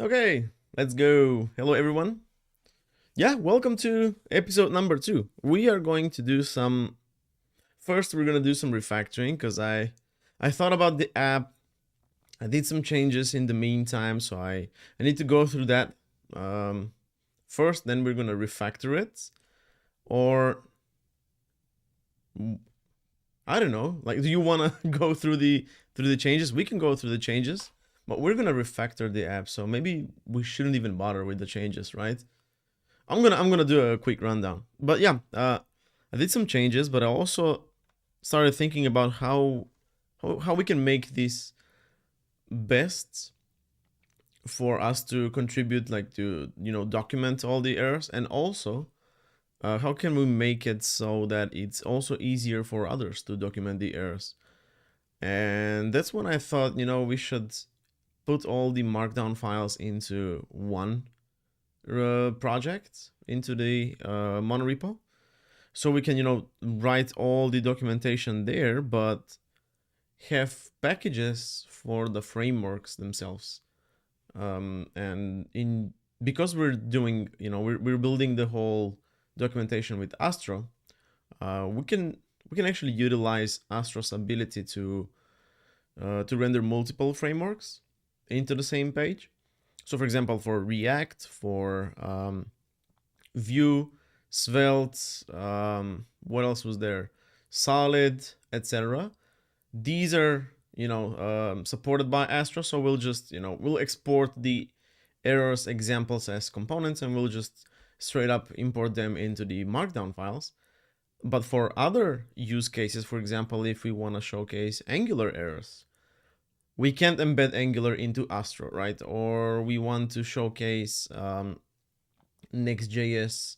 Okay, let's go. Hello, everyone. Yeah, welcome to episode number 2. We are going to do some. First, we're gonna do some refactoring because I thought about the app. I did some changes in the meantime, so I need to go through that um, first. Then we're gonna refactor it, or I don't know. Like, do you wanna go through the changes? We can go through the changes, but we're gonna refactor the app, so maybe we shouldn't even bother with the changes, right? I'm gonna do a quick rundown. But yeah, I did some changes, but I also started thinking about how we can make this best for us to contribute, like to document all the errors, and also how can we make it so that it's also easier for others to document the errors. And that's when I thought we should put all the markdown files into one project, into the monorepo, so we can write all the documentation there, but have packages for the frameworks themselves. And in because we're doing we're building the whole documentation with Astro, we can actually utilize Astro's ability to render multiple frameworks into the same page. So for example, for React, for Vue, Svelte, what else was there? Solid, etc. These are supported by Astro, so we'll just we'll export the errors examples as components, and we'll just straight up import them into the markdown files. But for other use cases, for example, if we want to showcase Angular errors, we can't embed Angular into Astro, right? Or we want to showcase next.js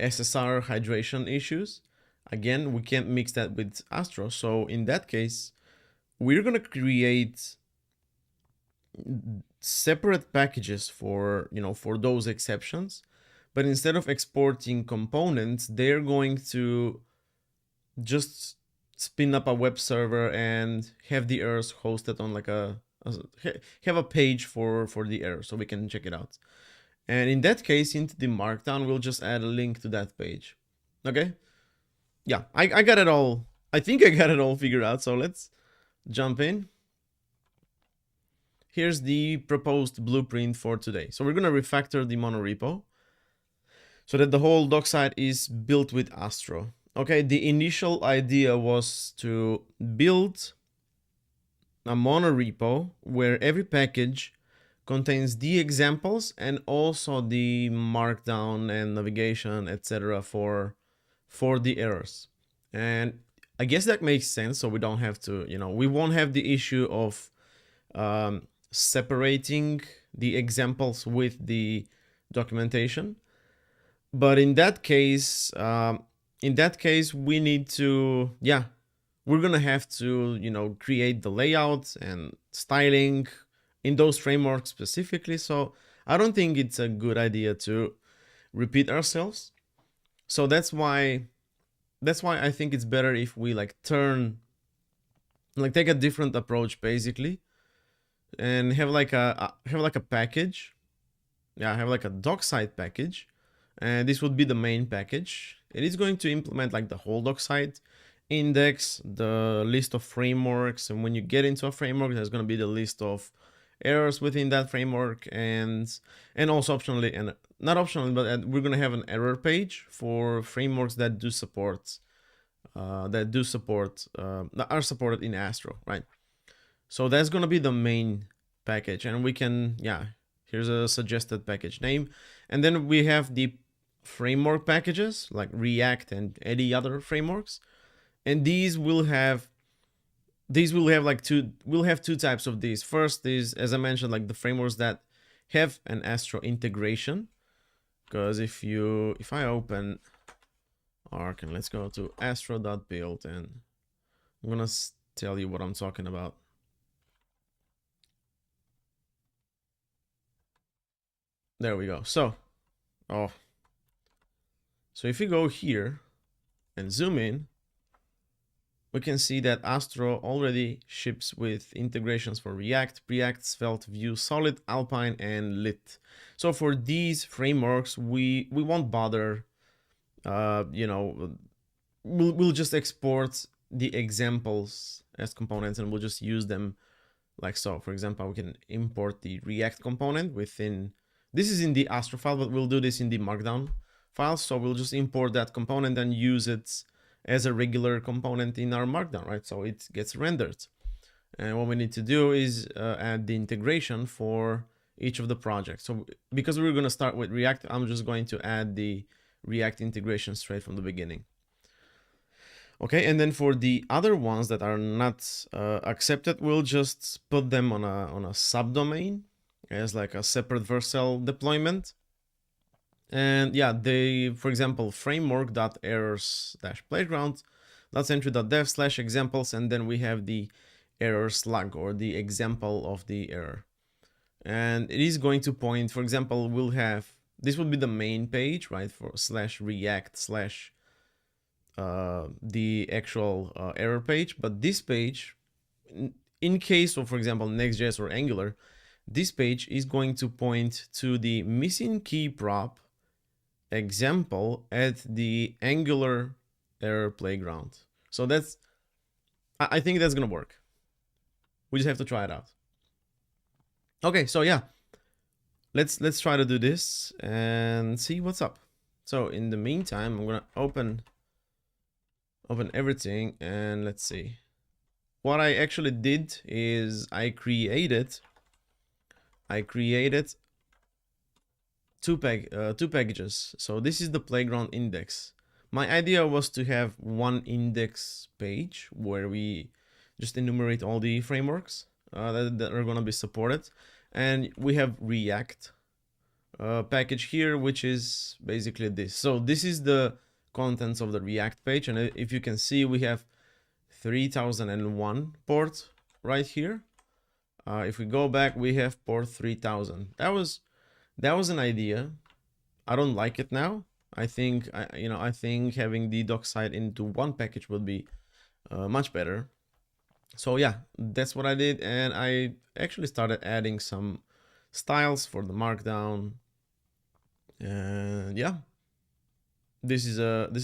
SSR hydration issues. Again, we can't mix that with Astro. So in that case, we're gonna create separate packages for for those exceptions. But instead of exporting components, they're going to just spin up a web server and have the errors hosted on like have a page for the error, so we can check it out. And in that case, into the markdown, we'll just add a link to that page. Okay? Yeah, I got it all. I think I got it all figured out. So let's jump in. Here's the proposed blueprint for today. So we're going to refactor the monorepo so that the whole doc site is built with Astro. Okay, the initial idea was to build a monorepo where every package contains the examples and also the markdown and navigation, etc. for the errors. And I guess that makes sense, so we don't have to, we won't have the issue of separating the examples with the documentation. But in that case, we need to, yeah, we're gonna have to, create the layout and styling in those frameworks specifically. So I don't think it's a good idea to repeat ourselves. So that's why I think it's better if we take a different approach basically, and have like a package. Yeah, have like a doc site package, and this would be the main package. It is going to implement like the whole doc site, index, the list of frameworks, and when you get into a framework, there's going to be the list of errors within that framework, and also optionally, and not optionally, but we're going to have an error page for frameworks that do support that are supported in Astro, right? So that's going to be the main package, and we can, yeah, here's a suggested package name. And then we have the framework packages like React and any other frameworks. And these will have like we'll have two types of these. First is, as I mentioned, like the frameworks that have an Astro integration. Because if I open Arc and let's go to astro.build, and I'm gonna tell you what I'm talking about. There we go. So if you go here and zoom in, we can see that Astro already ships with integrations for React, Preact, Svelte, Vue, Solid, Alpine, and Lit. So for these frameworks, we won't bother. You know, we'll just export the examples as components, and we'll just use them like so. For example, we can import the React component within. This is in the Astro file, but we'll do this in the Markdown file. So we'll just import that component and use it as a regular component in our Markdown, right? So it gets rendered. And what we need to do is add the integration for each of the projects. So because we're going to start with React, I'm just going to add the React integration straight from the beginning. Okay, and then for the other ones that are not accepted, we'll just put them on a subdomain as like a separate Vercel deployment. And yeah, they, for example, framework.errors-playground.entry.dev/examples, and then we have the error slug or the example of the error. And it is going to point, for example, we'll have, this would be the main page, right, for /react/ the actual error page. But this page, in case of, for example, next.js or Angular, this page is going to point to the missing key prop example at the Angular error playground. So that's, I think that's gonna work. We just have to try it out. Okay, so yeah, let's try to do this and see what's up. So in the meantime, I'm gonna open everything, and let's see. What I actually did is I created two packages. So this is the playground index. My idea was to have one index page where we just enumerate all the frameworks that are going to be supported, and we have React package here, which is basically this. So this is the contents of the React page, and if you can see, we have 3001 port right here. If we go back, we have port 3000. That was an idea. I don't like it now. I think I think having the doc side into one package would be much better. So yeah, that's what I did, and I actually started adding some styles for the Markdown. And yeah, this is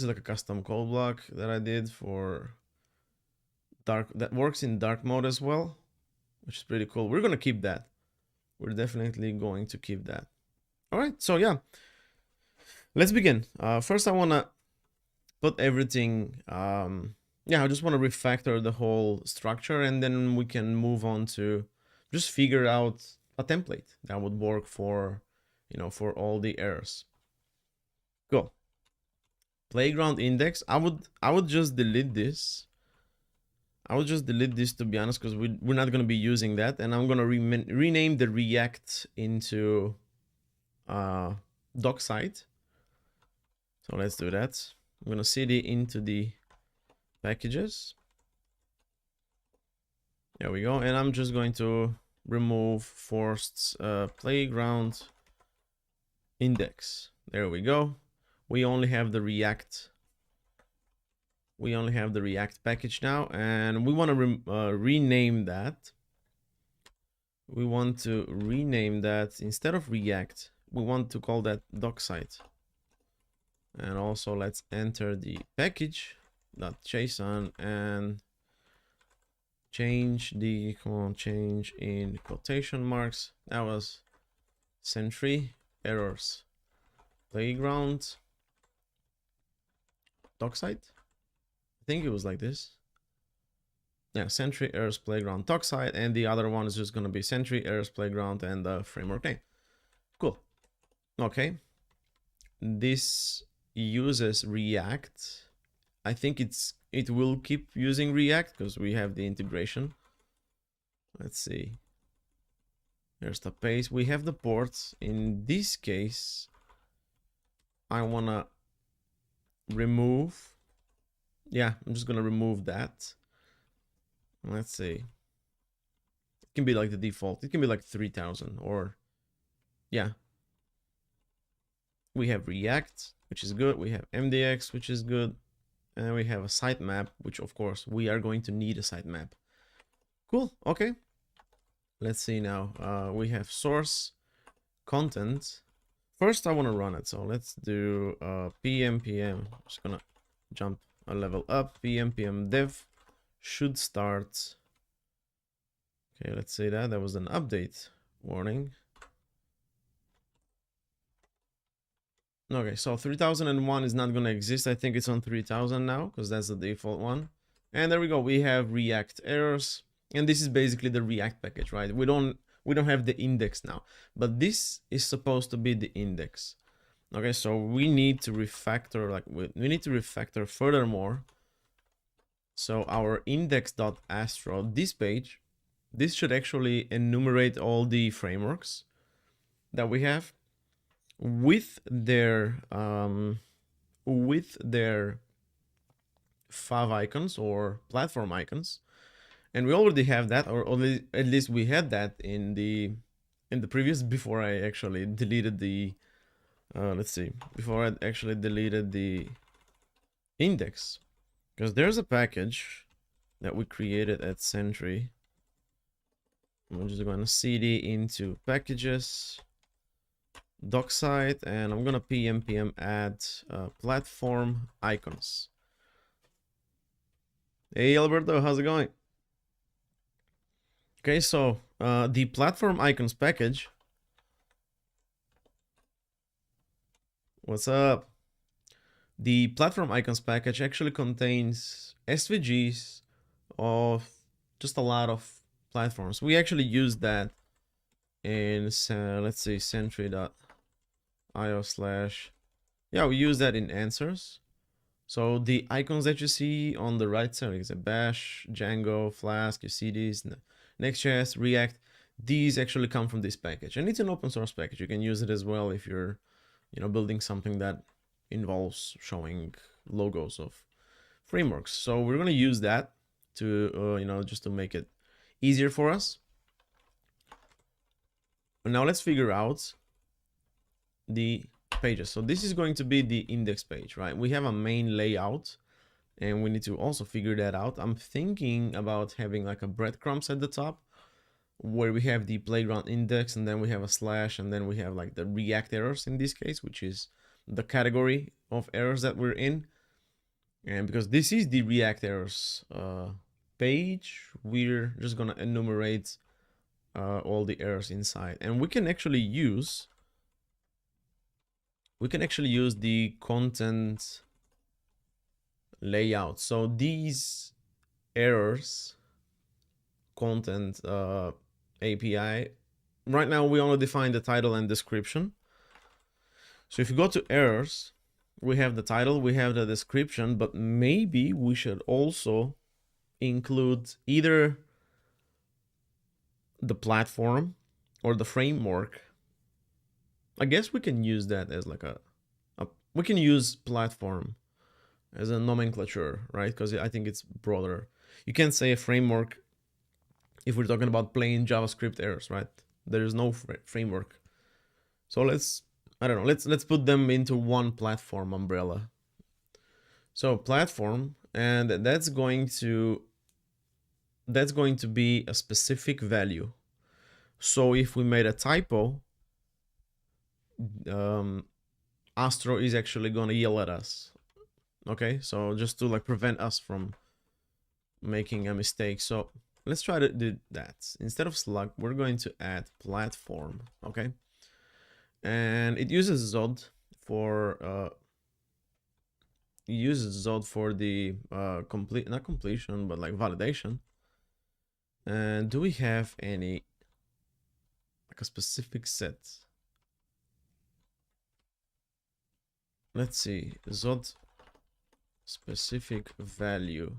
like a custom code block that I did for dark, that works in dark mode as well, which is pretty cool. We're gonna keep that. We're definitely going to keep that. All right, so yeah, let's begin. First, I wanna put everything. Yeah, I just want to refactor the whole structure, and then we can move on to just figure out a template that would work for, for all the errors. Cool. Playground index. I would just delete this. I will just delete this, to be honest, because we're not going to be using that, and I'm going to rename the React into doc site. So let's do that. I'm going to cd into the packages. There we go. And I'm just going to remove forced playground index. There we go. We only have the React. We only have the React package now, and we want to rename that. We want to rename that, instead of React, we want to call that doc site. And also let's enter the package.json and change the change in quotation marks. That was Sentry errors playground doc site. I think it was like this. Yeah, Sentry errors playground doc site, and the other one is just going to be Sentry errors playground and the framework name. Cool. Okay. This uses React. I think it will keep using React because we have the integration. Let's see. There's the page. We have the ports. In this case, I wanna remove. Yeah, I'm just gonna remove that. Let's see. It can be like the default. It can be like 3000, or yeah. We have React, which is good. We have MDX, which is good. And we have a sitemap, which of course we are going to need a sitemap. Cool. Okay. Let's see now. We have source content. First, I want to run it. So let's do pm. Just gonna jump a level up. pm dev should start. Okay, let's say that was an update warning. Okay, so 3001 is not gonna exist. I think it's on 3000 now because that's the default one. And there we go. We have React errors, and this is basically the React package, right? We don't have the index now, but this is supposed to be the index. Okay, so we need to refactor, like we need to refactor furthermore. So our index.astro, this page, this should actually enumerate all the frameworks that we have with their fav icons or platform icons. And we already have that, or only at least we had that in the previous, before I actually deleted the let's see, before I actually deleted the index, because there's a package that we created at Sentry. I'm just going to cd into packages docksite, and I'm gonna pm add platform icons. Hey Alberto, how's it going? Okay, so the platform icons package. What's up? The platform icons package actually contains SVGs of just a lot of platforms. We actually use that in let's see, sentry.io slash, yeah, we use that in answers. So the icons that you see on the right side is a Bash, Django, Flask. You see these, next.js, React. These actually come from this package, and it's an open source package. You can use it as well if you're, building something that involves showing logos of frameworks. So we're gonna use that to, just to make it easier for us. But now let's figure out the pages. So this is going to be the index page, right? We have a main layout, and we need to also figure that out. I'm thinking about having like a breadcrumbs at the top where we have the playground index, and then we have a slash, and then we have like the React errors in this case, which is the category of errors that we're in. And because this is the React errors page, we're just gonna enumerate all the errors inside, and we can actually use the content layout. So these errors content API, right now we only define the title and description. So if you go to errors, we have the title, we have the description, but maybe we should also include either the platform or the framework. I guess we can use that as like we can use platform as a nomenclature, right? Because I think it's broader. You can say a framework if we're talking about plain JavaScript errors, right? There is no framework. So let's put them into one platform umbrella. So platform, and that's going to be a specific value. So if we made a typo, Astro is actually gonna yell at us. Okay, so just to like prevent us from making a mistake. So let's try to do that. Instead of slug, we're going to add platform. Okay, and it uses Zod for the not completion, but like validation. And do we have any like a specific set? Let's see, Zod specific values.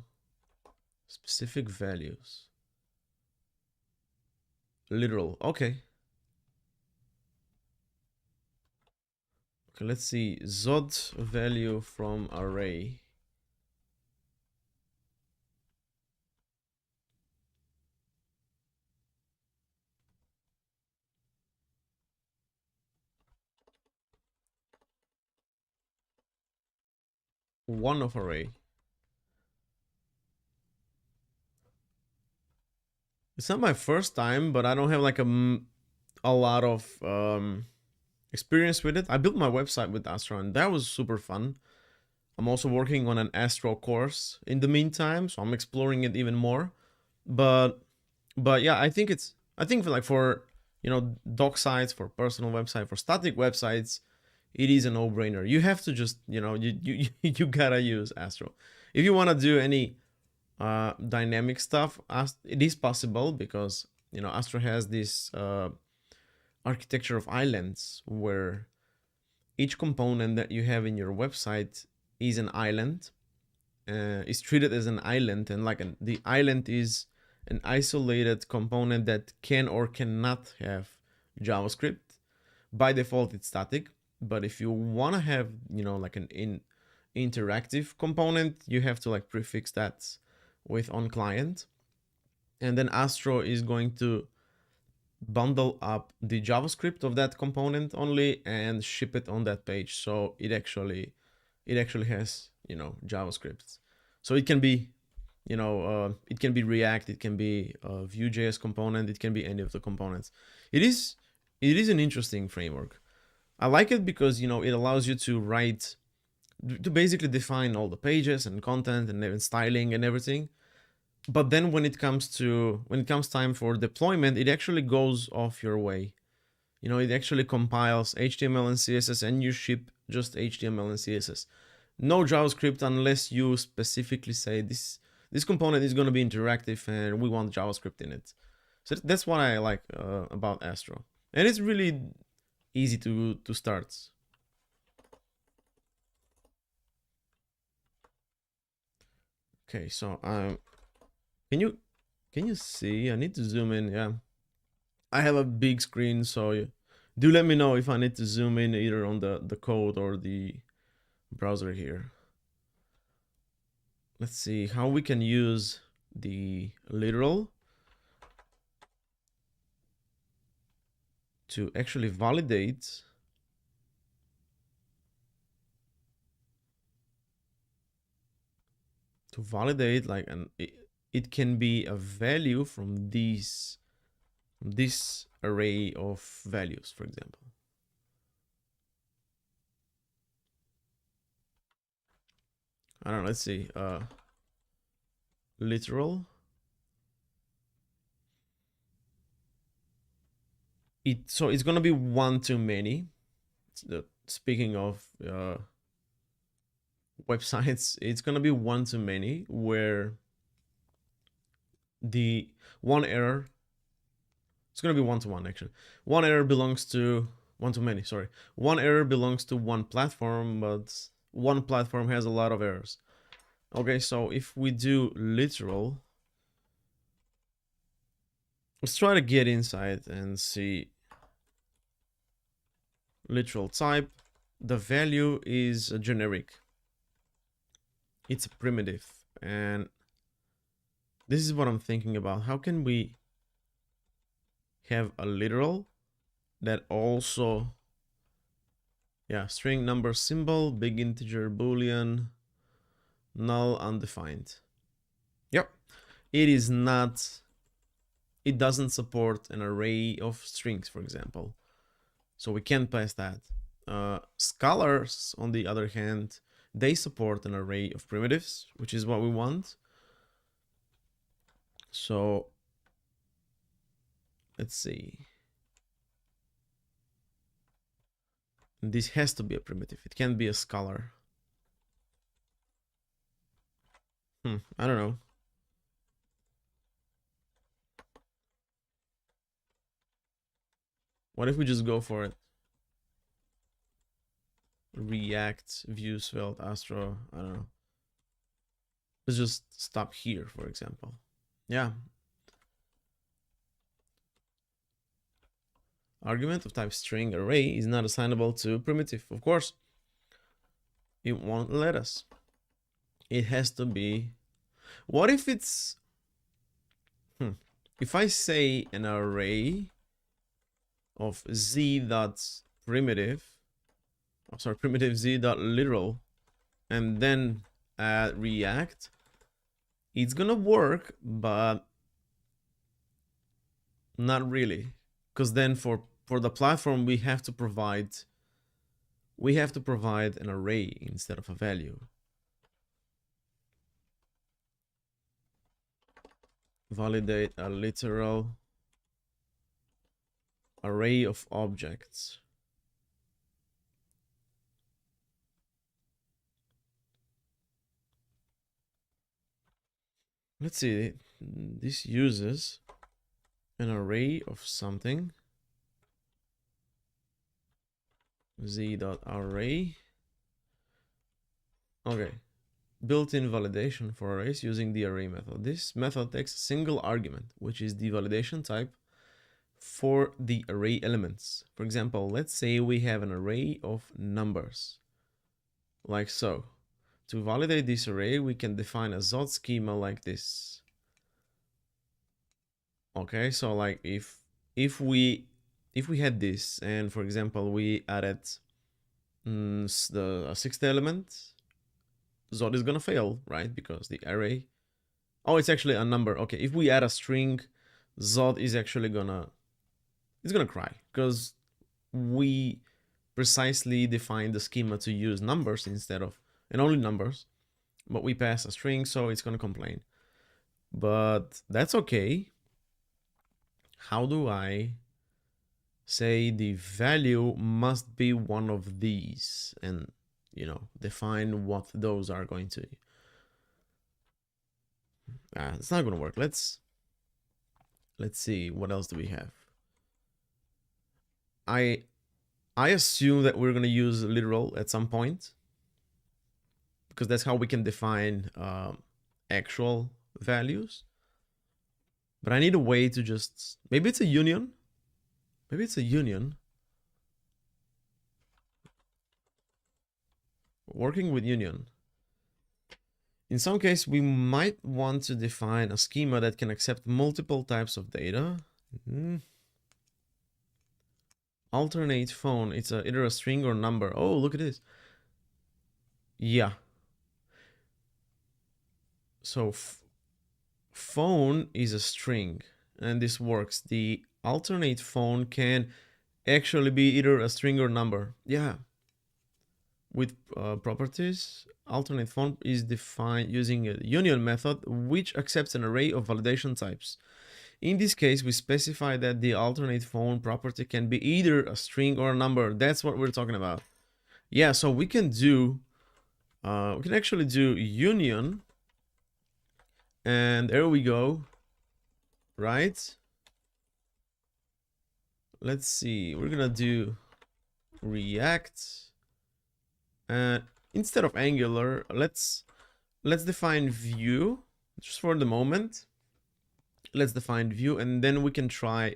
Literal. Okay, let's see, Zod value from array. One of array. It's not my first time, but I don't have like a lot of experience with it. I built my website with Astro, and that was super fun. I'm also working on an Astro course in the meantime, so I'm exploring it even more. But yeah, I think for like for doc sites, for personal website, for static websites, it is a no-brainer. You have to just you gotta use Astro. If you want to do any dynamic stuff, it is possible because Astro has this architecture of islands where each component that you have in your website is an island, is treated as an island, and like the island is an isolated component that can or cannot have JavaScript. By default, it's static, but if you want to have like an interactive component, you have to like prefix that with on client, and then Astro is going to bundle up the JavaScript of that component only and ship it on that page. So it actually has JavaScript. So it can be it can be React, it can be a Vue.js component, it can be any of the components. It is an interesting framework. I like it because it allows you to write, to basically define all the pages and content and even styling and everything. But then when it comes time for deployment, it actually goes off your way. It actually compiles HTML and CSS, and you ship just HTML and CSS. No JavaScript unless you specifically say this component is going to be interactive and we want JavaScript in it. So that's what I like about Astro, and it's really easy to start. Okay, so can you see? I need to zoom in. Yeah, I have a big screen, so do let me know if I need to zoom in either on the code or the browser here. Let's see how we can use the literal to actually validate like it can be a value from this array of values, for example. I don't know, let's see, literal. So it's gonna be one too many. Speaking of websites, it's gonna be one too many, where the one error, it's gonna be one to one actually. One error belongs to one too many. Sorry, one error belongs to one platform, but one platform has a lot of errors. Okay, so if we do literal, let's try to get inside and see. Literal type, the value is a generic, it's a primitive, and this is what I'm thinking about. How can we have a literal that also, yeah, string, number, symbol, big integer, boolean, null, undefined. Yep, it is not, it doesn't support an array of strings, for example, so we can't pass that. Scalars, on the other hand, they support an array of primitives, which is what we want. So let's see. This has to be a primitive. It can't be a scalar. I don't know. What if we just go for it? React, Vue, Svelte, Astro, I don't know. Let's just stop here, for example. Yeah. Argument of type string array is not assignable to primitive. Of course, it won't let us. It has to be. What if it's... If I say an array of z dot primitive, primitive z dot literal, and then add React, it's gonna work, but Not really, because then for the platform we have to provide an array instead of a value. Validate a literal array of objects. Let's see, this uses an array of something, z.array. Okay, built-in validation for arrays using the array method. This method takes a single argument, which is the validation type for the array elements. For example, let's say we have an array of numbers, like so. To validate this array, we can define a Zod schema like this. Okay, so like if we had this, and for example we added the sixth element, Zod is gonna fail, right? Because the array, oh, it's actually a number. Okay, if we add a string, Zod is actually gonna cry, because we precisely define the schema to use numbers instead of, and only numbers, but we pass a string, so it's gonna complain. But that's okay. How do I say the value must be one of these, and define what those are going to? It's not gonna work. Let's see, what else do we have? I assume that we're gonna use literal at some point, because that's how we can define actual values. But I need a way to just, maybe it's a union. Maybe it's a union. Working with union. In some case, we might want to define a schema that can accept multiple types of data. Alternate phone. It's either a string or number. Oh, look at this. Yeah. So phone is a string, and this works. The alternate phone can actually be either a string or number. Yeah. With properties, alternate phone is defined using a union method, which accepts an array of validation types. In this case, we specify that the alternate phone property can be either a string or a number. That's what we're talking about. Yeah, so we can do, we can actually do union, and there we go, right? Let's see, we're gonna do React, and instead of Angular, let's define view just for the moment. Let's define view, and then we can try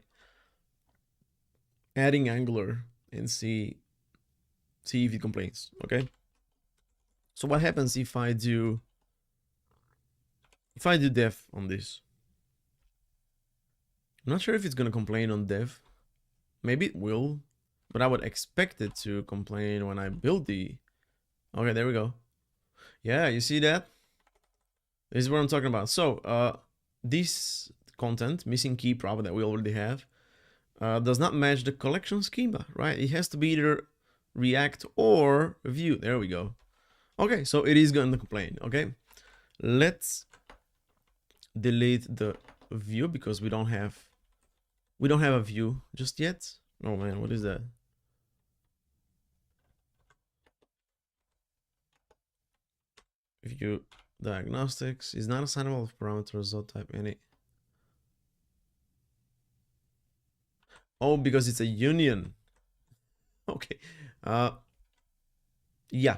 adding Angular and see if it complains. Okay, so what happens if I do dev on this? I'm not sure if it's gonna complain on dev. Maybe it will, but I would expect it to complain when I build the... Okay, there we go. Yeah, you see that? This is what I'm talking about. So this content, missing key property that we already have, does not match the collection schema, right? It has to be either React or Vue. There we go. Okay, so it is going to complain. Okay, let's delete the view because we don't have a view just yet. Oh man, what is that? View diagnostics is not assignable of parameters, so type any. Oh, because it's a union. Okay. Yeah.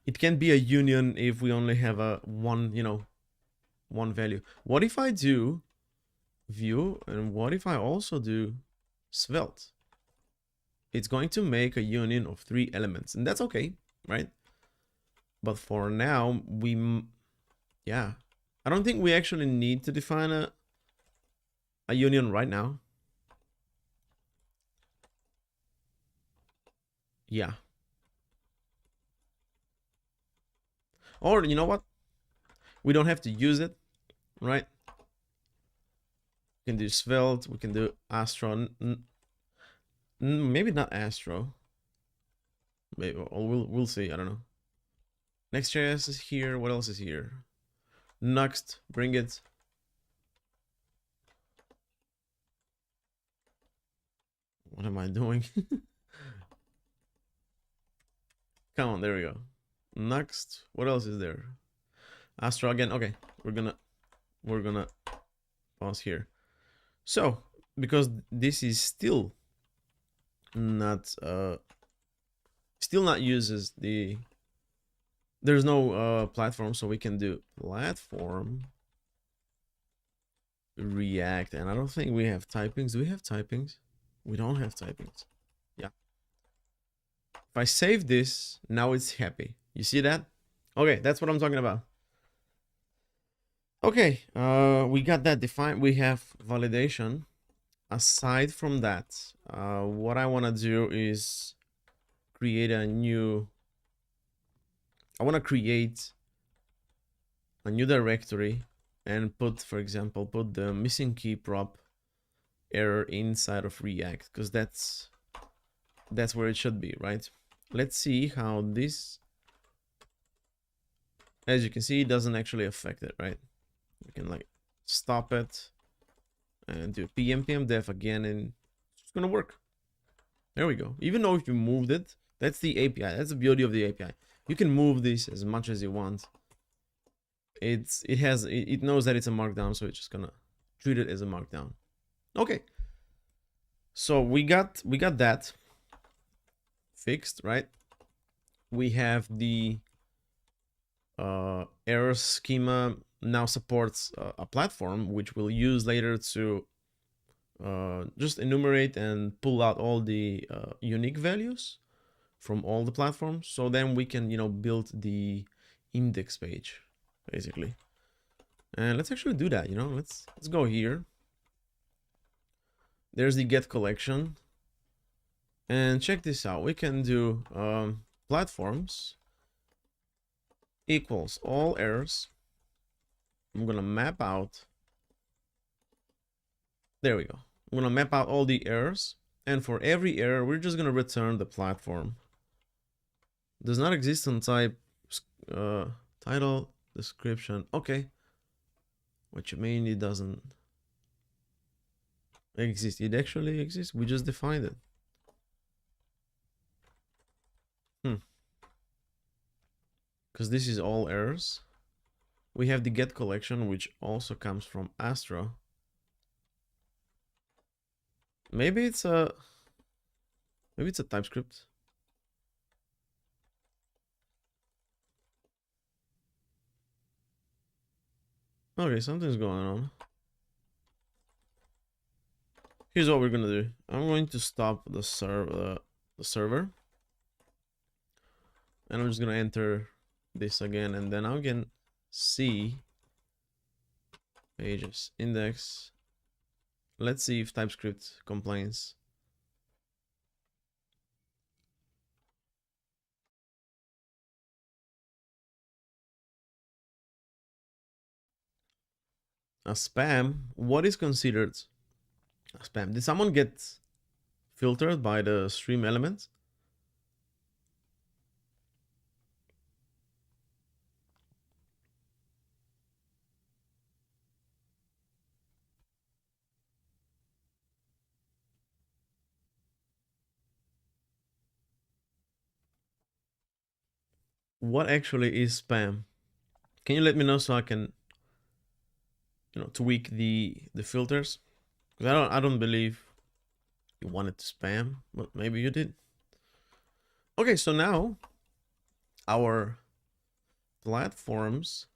It can be a union if we only have a one value. What if I do view, and what if I also do svelte? It's going to make a union of 3 elements, and that's okay, right? But for now, I don't think we actually need to define a union right now. Yeah. Or you know what? We don't have to use it, right? We can do Svelte. We can do Astro. Maybe not Astro. Maybe we'll see. I don't know. Next.js is here. What else is here? Next, bring it. What am I doing? Come on, there we go. Next, what else is there? Astro again. Okay, we're gonna pause here. So, because this is still not uses the, there's no platform, so we can do platform React, and I don't think we have typings. Do we have typings? We don't have typings. Yeah. If I save this, now it's happy. You see that? Okay, that's what I'm talking about. Okay, we got that defined. We have validation. Aside from that, what I want to do is create a new, I want to create a new directory and put, for example, put the missing key prop error inside of React, because that's where it should be, right? Let's see how this, as you can see, it doesn't actually affect it, right? We can like stop it and do pm def again, and it's gonna work. There we go. Even though if you moved it, that's the API. That's the beauty of the API. You can move this as much as you want. It knows that it's a markdown, so it's just gonna treat it as a markdown. Okay. So we got that fixed, right? We have the error schema now supports a platform, which we'll use later to just enumerate and pull out all the unique values from all the platforms. So then we can, build the index page, basically. And let's actually do that, let's go here. There's the get collection. And check this out. We can do platforms equals all errors. I'm gonna map out. There we go. I'm gonna map out all the errors, and for every error, we're just gonna return the platform. Does not exist on type, title, description. Okay. What you mean it doesn't exist? It actually exists. We just defined it. Because this is all errors. We have the get collection, which also comes from Astro. Maybe it's a TypeScript. Okay, something's going on. Here's what we're gonna do. I'm going to stop the server, and I'm just gonna enter this again, and then I can see pages index. Let's see if TypeScript complains. A spam? What is considered a spam? Did someone get filtered by the stream element? What actually is spam? Can you let me know so I can, tweak the filters? Because I don't believe you wanted to spam, but maybe you did. Okay, so now our platforms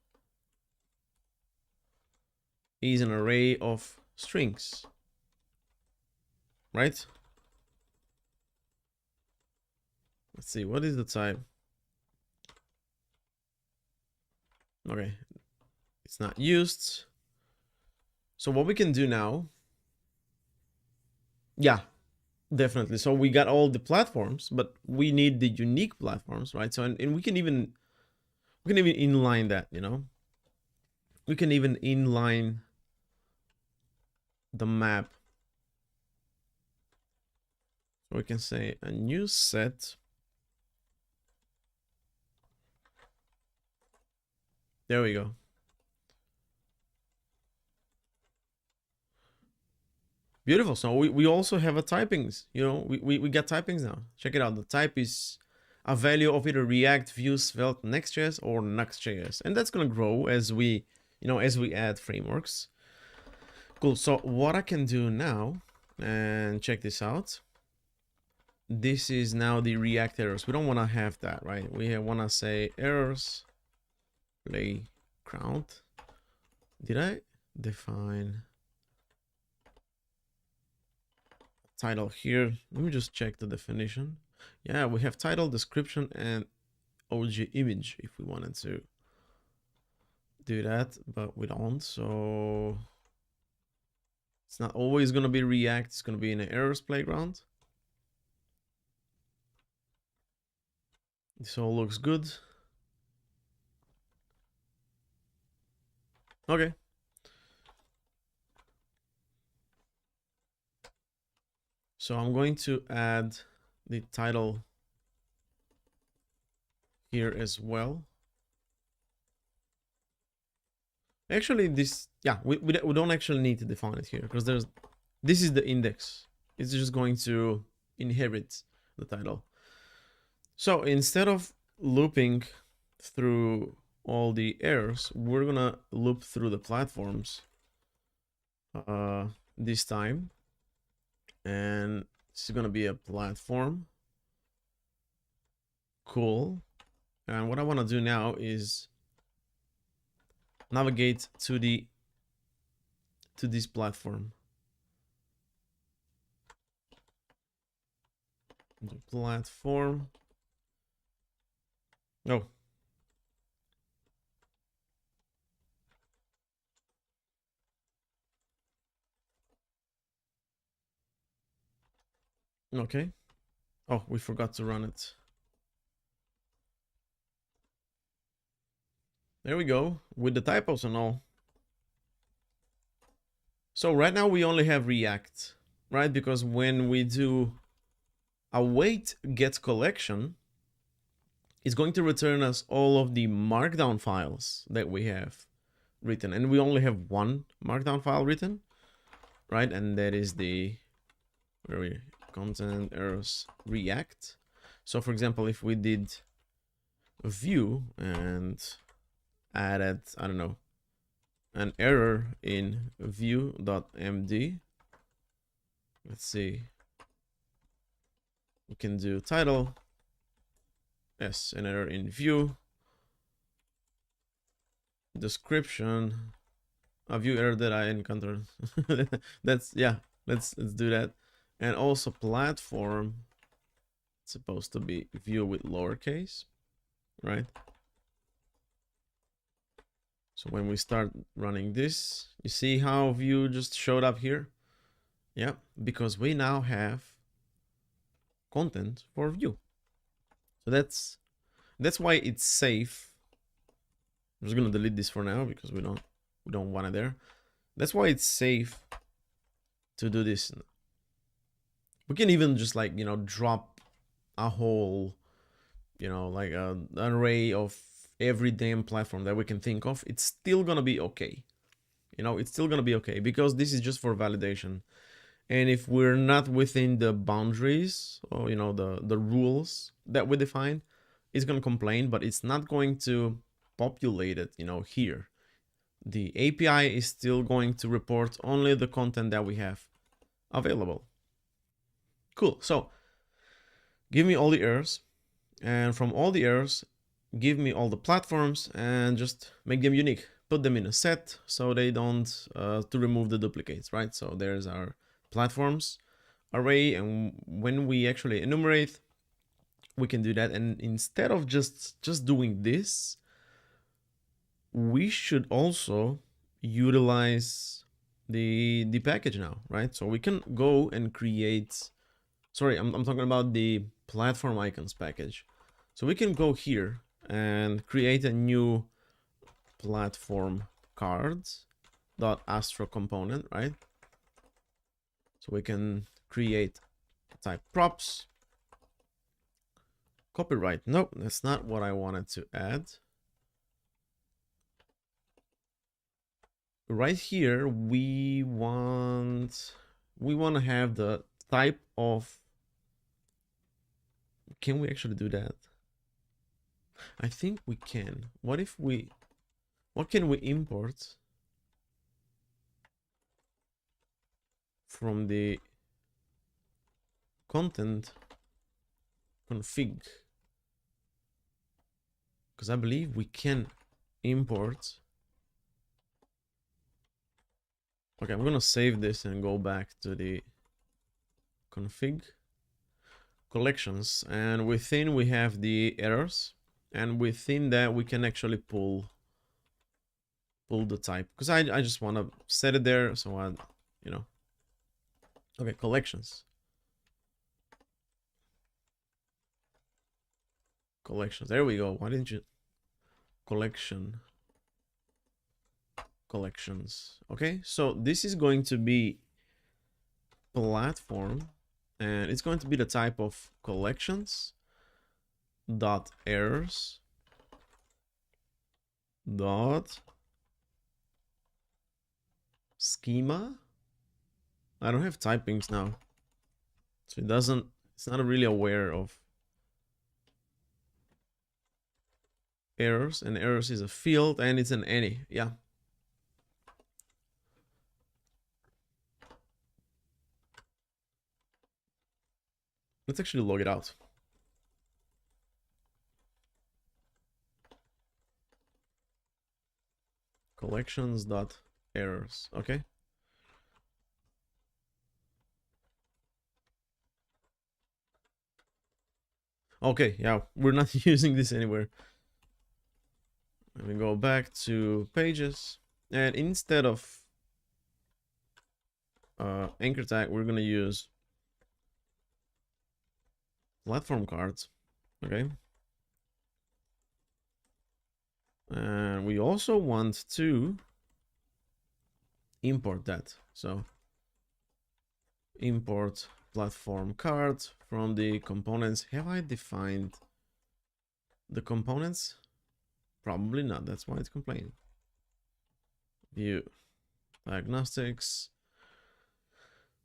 is an array of strings, right? Let's see, what is the type? Okay, it's not used. So what we can do now, yeah, definitely. So we got all the platforms, but we need the unique platforms, right? So and we can even inline that, we can even inline the map. So we can say a new set. There we go. Beautiful. So we also have a typings. You know, we get typings now. Check it out. The type is a value of either React, Vue, Svelte, Next.js, or Next.js, and that's gonna grow as we, as we add frameworks. Cool. So what I can do now, and check this out. This is now the React errors. We don't want to have that, right? We want to say errors playground. Did I define title here? Let me just check the definition. Yeah, we have title, description, and OG image if we wanted to do that, but we don't. So it's not always going to be React. It's going to be in an errors playground. This all looks good. Okay. So I'm going to add the title here as well. Actually, this, yeah, we don't actually need to define it here because this is the index. It's just going to inherit the title. So instead of looping through all the errors, we're gonna loop through the platforms this time. And this is gonna be a platform. Cool. And what I want to do now is navigate to this platform. The platform. Oh. Okay. Oh, we forgot to run it. There we go, with the typos and all. So right now we only have React, right? Because when we do await get collection, it's going to return us all of the markdown files that we have written. And we only have one markdown file written, right? And that is the content errors React. So for example, if we did a view and added, I don't know, an error in view.md. Let's see. We can do title. Yes, an error in view. Description. A view error that I encountered. That's, yeah, let's do that. And also platform. It's supposed to be view with lowercase, right? So when we start running this, you see how view just showed up here? Yeah, because we now have content for view. So that's why it's safe. I'm just gonna delete this for now because we don't want it there. That's why it's safe to do this. We can even just, like, drop a whole, like an array of every damn platform that we can think of. It's still gonna be okay. It's still gonna be okay because this is just for validation. And if we're not within the boundaries or the rules that we define, it's gonna complain, but it's not going to populate it here. The API is still going to report only the content that we have available. Cool. So give me all the errors, and from all the errors, give me all the platforms and just make them unique. Put them in a set so they don't to remove the duplicates, right? So there's our platforms array, and when we actually enumerate, we can do that. And instead of just doing this, we should also utilize the package now, right? So we can go and create, sorry, I'm talking about the platform icons package. So we can go here and create a new platform cards.astro component, right? So we can create type props. Copyright. Nope, that's not what I wanted to add. Right here, we want to have the type of. Can we actually do that? I think we can. What if we, what can we import from the content config? Because I believe we can import. Okay, I'm gonna save this and go back to the config collections, and within we have the errors, and within that we can actually pull the type, because I just want to set it there, so I, you know. Okay, collections, there we go. Why didn't you collections? Okay, so this is going to be platform, and it's going to be the type of collections dot errors dot schema. I don't have typings now, so it's not really aware of errors, and errors is a field, and it's an any. Yeah, let's actually log it out. Collections dot errors. Okay, okay, yeah, we're not using this anywhere. Let me go back to pages, and instead of anchor tag, we're gonna use platform cards. Okay, and we also want to import that. So import platform card from the components. Have I defined the components? Probably not. That's why it's complaining. View diagnostics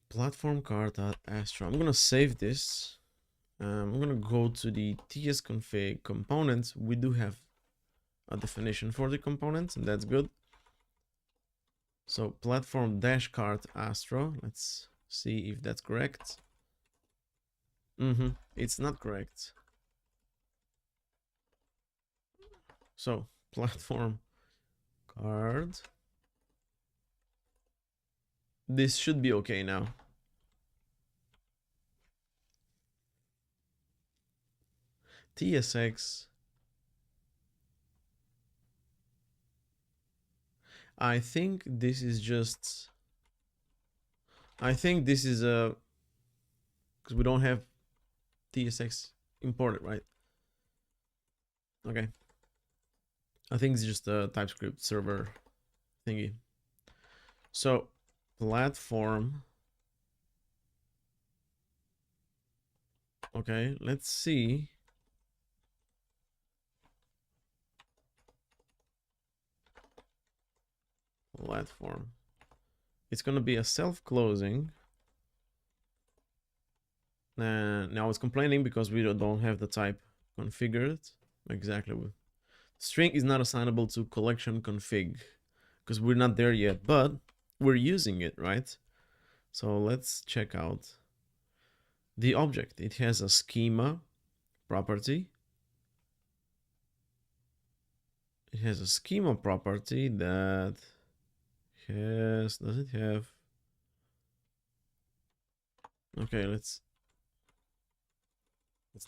platform card.astro. I'm gonna save this. I'm gonna go to the tsconfig components. We do have a definition for the components, and that's good. So platform dash card astro. Let's see if that's correct. It's not correct. So platform card. This should be okay now. TSX. I think this is just. I think this is a. Because we don't have TSX imported, right? Okay. I think it's just a TypeScript server thingy. So platform. Okay, let's see. Platform. It's gonna be a self-closing. And now it's complaining because we don't have the type configured. Exactly. String is not assignable to collection config because we're not there yet, but we're using it, right? So let's check out the object. It has a schema property. It has a schema property that has, does it have? Okay, let's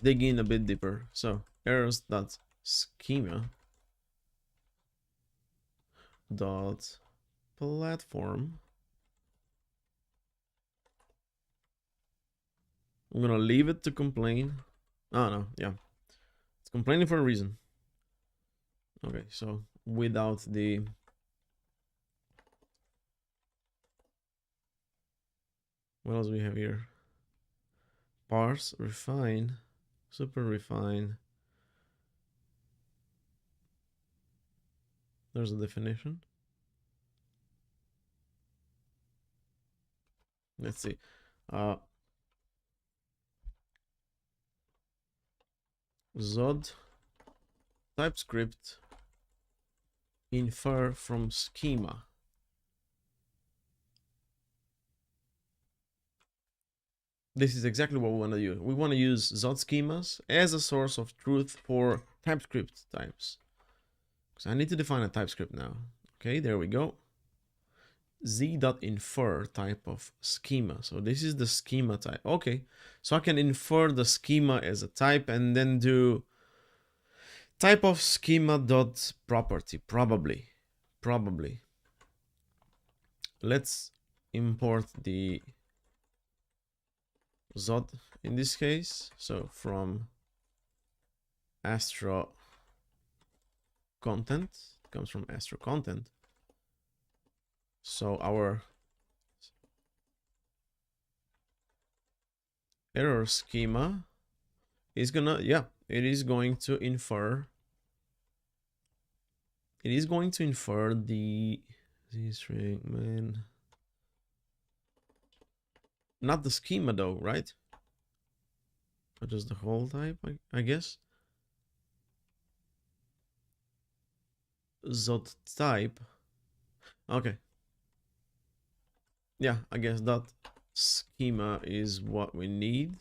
dig in a bit deeper. So errors.schema dot platform. I'm gonna leave it to complain. Oh no, yeah, it's complaining for a reason. Okay, so without the. What else do we have here? Parse, refine, super refine. There's a definition. Let's see. Zod TypeScript infer from schema. This is exactly what we want to use. We want to use Zod schemas as a source of truth for TypeScript types. So I need to define a TypeScript now. Okay, there we go. Z.infer type of schema. So this is the schema type. Okay, so I can infer the schema as a type and then do type of schema dot property. Probably. Let's import the Zod in this case. So from Astro content, it comes from Astro content. So our error schema is gonna, yeah, it is going to infer the Z string, man. Not the schema though, right? But just the whole type, I guess. Zod type. Okay. Yeah, I guess that schema is what we need.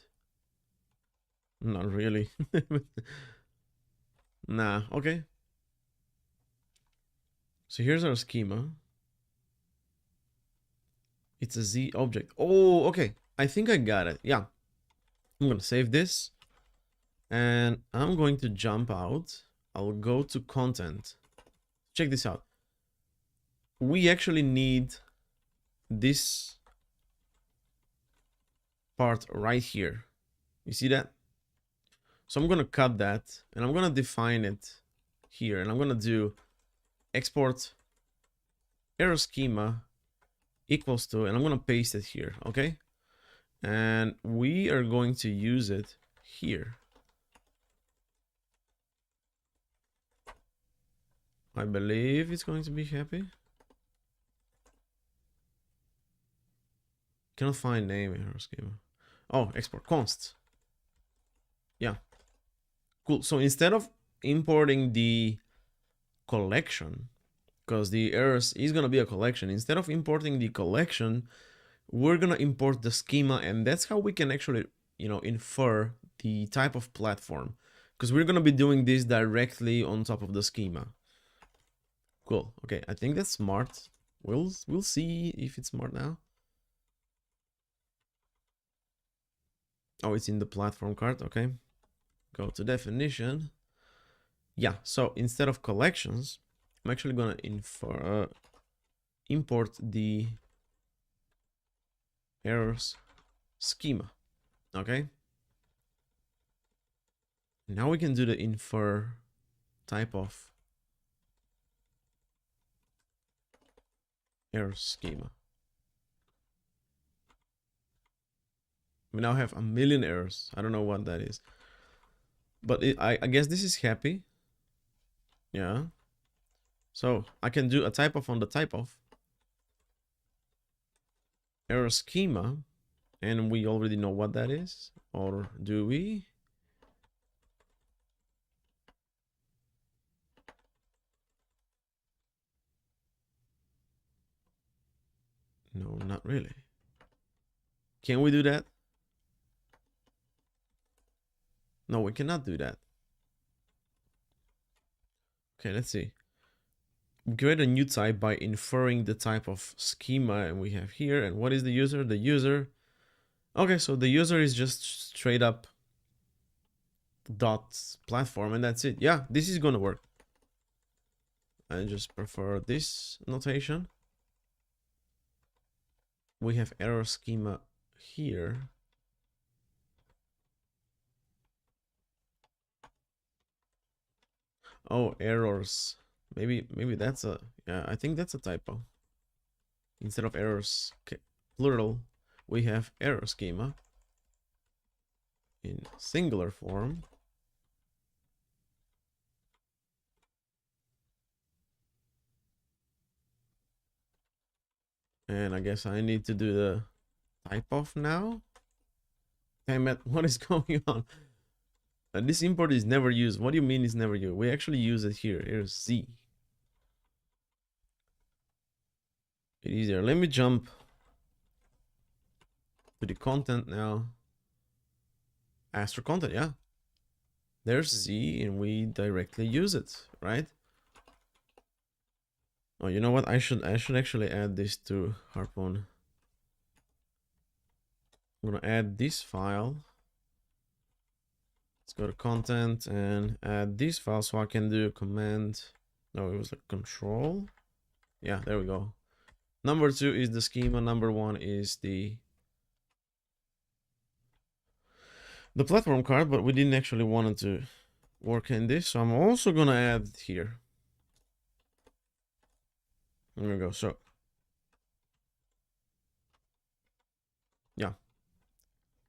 Not really. Nah, okay. So here's our schema. It's a Z object. Oh, okay. I think I got it. Yeah. I'm gonna save this. And I'm going to jump out. I'll go to content. Check this out. We actually need this part right here. You see that? So I'm gonna cut that and I'm gonna define it here. And I'm gonna do export error schema equals to, and I'm gonna paste it here, okay? And we are going to use it here. I believe it's going to be happy. Cannot find name error schema. Oh, export const. Yeah. Cool. So instead of importing the collection, because the errors is going to be a collection, instead of importing the collection, we're going to import the schema, and that's how we can actually, infer the type of platform, because we're going to be doing this directly on top of the schema. Cool. Okay, I think that's smart. We'll see if it's smart now. Oh, it's in the platform card. Okay. Go to definition. Yeah, so instead of collections, I'm actually gonna import the errors schema. Okay. Now we can do the infer type of error schema. We now have a million errors. I don't know what that is, but I guess this is happy. Yeah. So I can do a type of on the type of error schema, and we already know what that is, or do we? No, not really. Can we do that? No, we cannot do that. Okay, let's see. We create a new type by inferring the type of schema, and we have here. And what is the user? The user. Okay, so the user is just straight up dot platform, and that's it. Yeah, this is gonna work. I just prefer this notation. We have error schema here. Oh, errors. Maybe that's a, yeah, I think that's a typo. Instead of errors, okay, plural, we have error schema in singular form. And I guess I need to do the type of now. Damn it, what is going on? This import is never used. What do you mean it's never used? We actually use it here. Here's Z. It's easier. Let me jump to the content now. Astro content, yeah. There's Z and we directly use it, right? Oh, you know what? I should actually add this to Harpoon. I'm gonna add this file. Let's go to content and add this file so I can do command. No, it was like control. Yeah, there we go. Number 2 is the schema. Number 1 is the platform card, but we didn't actually want it to work in this. So I'm also gonna add here. There we go. So yeah.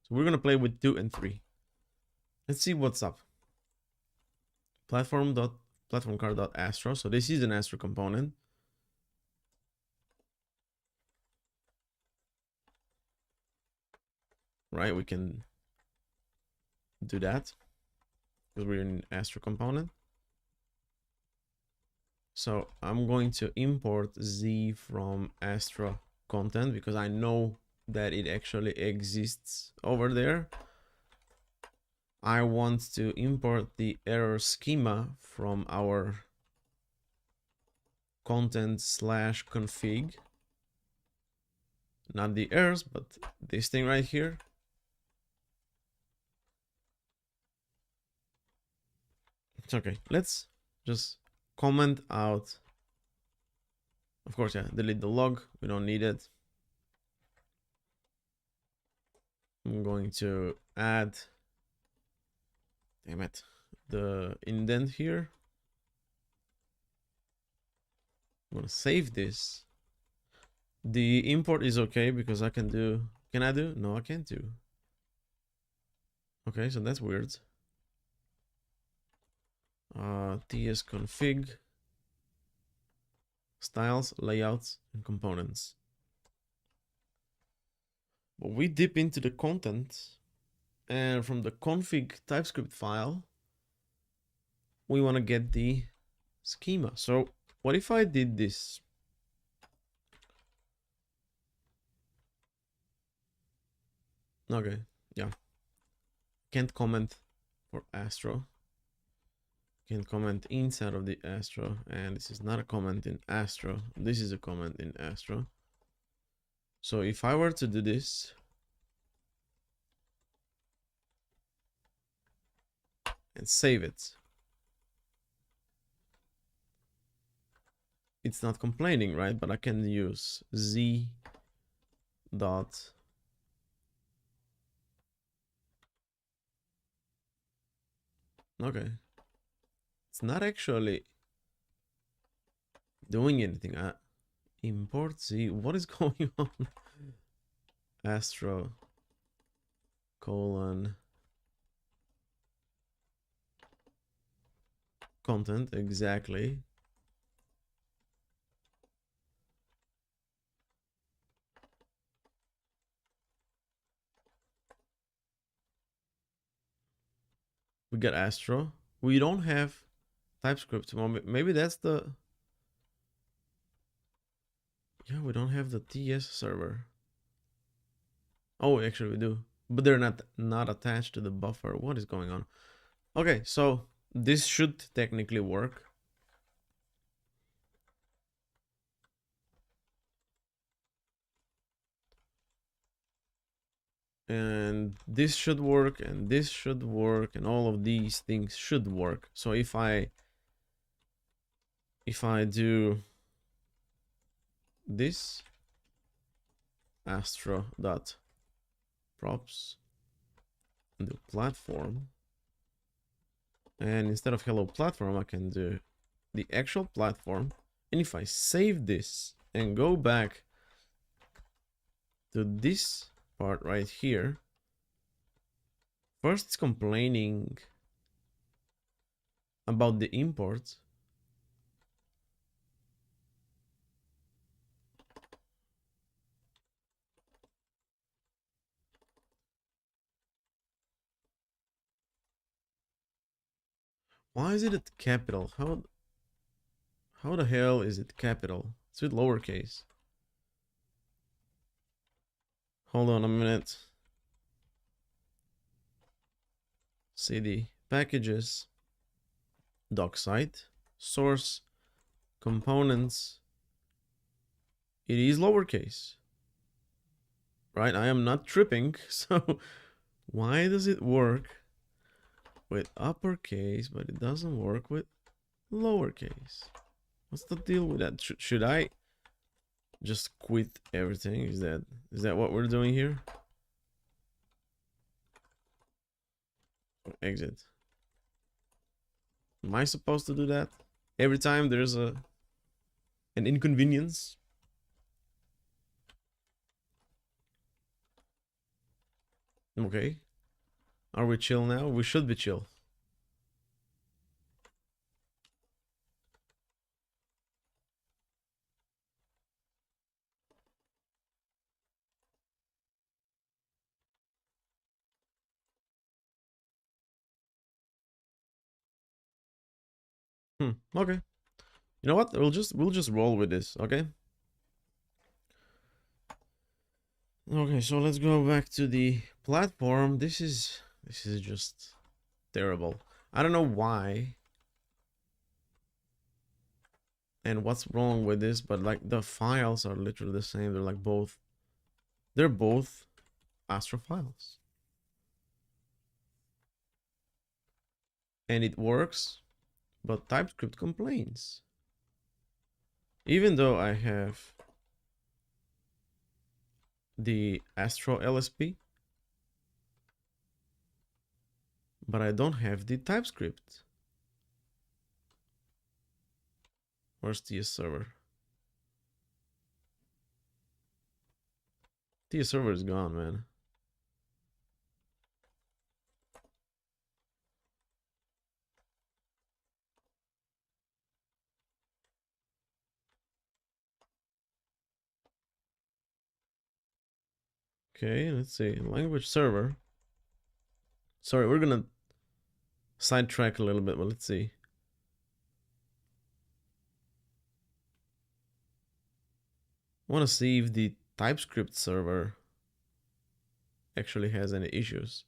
So we're gonna play with 2 and 3. Let's see what's up. Platform card dot astro. So this is an astro component. Right, we can do that because we're in astro component. So I'm going to import Z from astro content because I know that it actually exists over there. I want to import the error schema from our content/config. Not the errors, but this thing right here. It's okay. Let's just comment out. Of course, yeah, delete the log. We don't need it. I'm going to add, damn it, the indent here. I'm gonna save this. The import is okay because I can do, can I do? No, I can't do. Okay, so that's weird. TS config, styles, layouts, and components. But we dip into the content, and from the config TypeScript file, we want to get the schema. So what if I did this? Okay, yeah. Can't comment for Astro. Can comment inside of the Astro, and this is not a comment in Astro. This is a comment in Astro. So if I were to do this and save it, it's not complaining, right? But I can use Z dot okay. It's not actually doing anything. Import Z. What is going on? Astro colon content, exactly. We got Astro. We don't have TypeScript. Maybe that's the, yeah, we don't have the TS server. Oh, actually we do, but they're not attached to the buffer. What is going on? Okay, so this should technically work. And this should work, and this should work, and all of these things should work. So if I do this astro dot props and do platform, and instead of hello platform I can do the actual platform, and if I save this and go back to this part right here. First, it's complaining about the import. Why is it at capital? How the hell is it capital? It's with lowercase. Hold on a minute. CD packages, doc site, source, components. It is lowercase, right? I am not tripping. So why does it work with uppercase, but it doesn't work with lowercase? What's the deal with that? Should I just quit everything? Is that what we're doing here? Exit. Am I supposed to do that every time there's an inconvenience? Okay. Are we chill now? We should be chill. Okay. You know what? We'll just roll with this, okay? Okay, so let's go back to the platform. This is just terrible. I don't know why and what's wrong with this, but like the files are literally the same. They're both Astro files. And it works, but TypeScript complains. Even though I have the Astro LSP, but I don't have the TypeScript. Where's TS server? TS server is gone, man. Okay, let's see. Language server. Sorry, we're gonna sidetrack a little bit, but let's see. I want to see if the TypeScript server actually has any issues.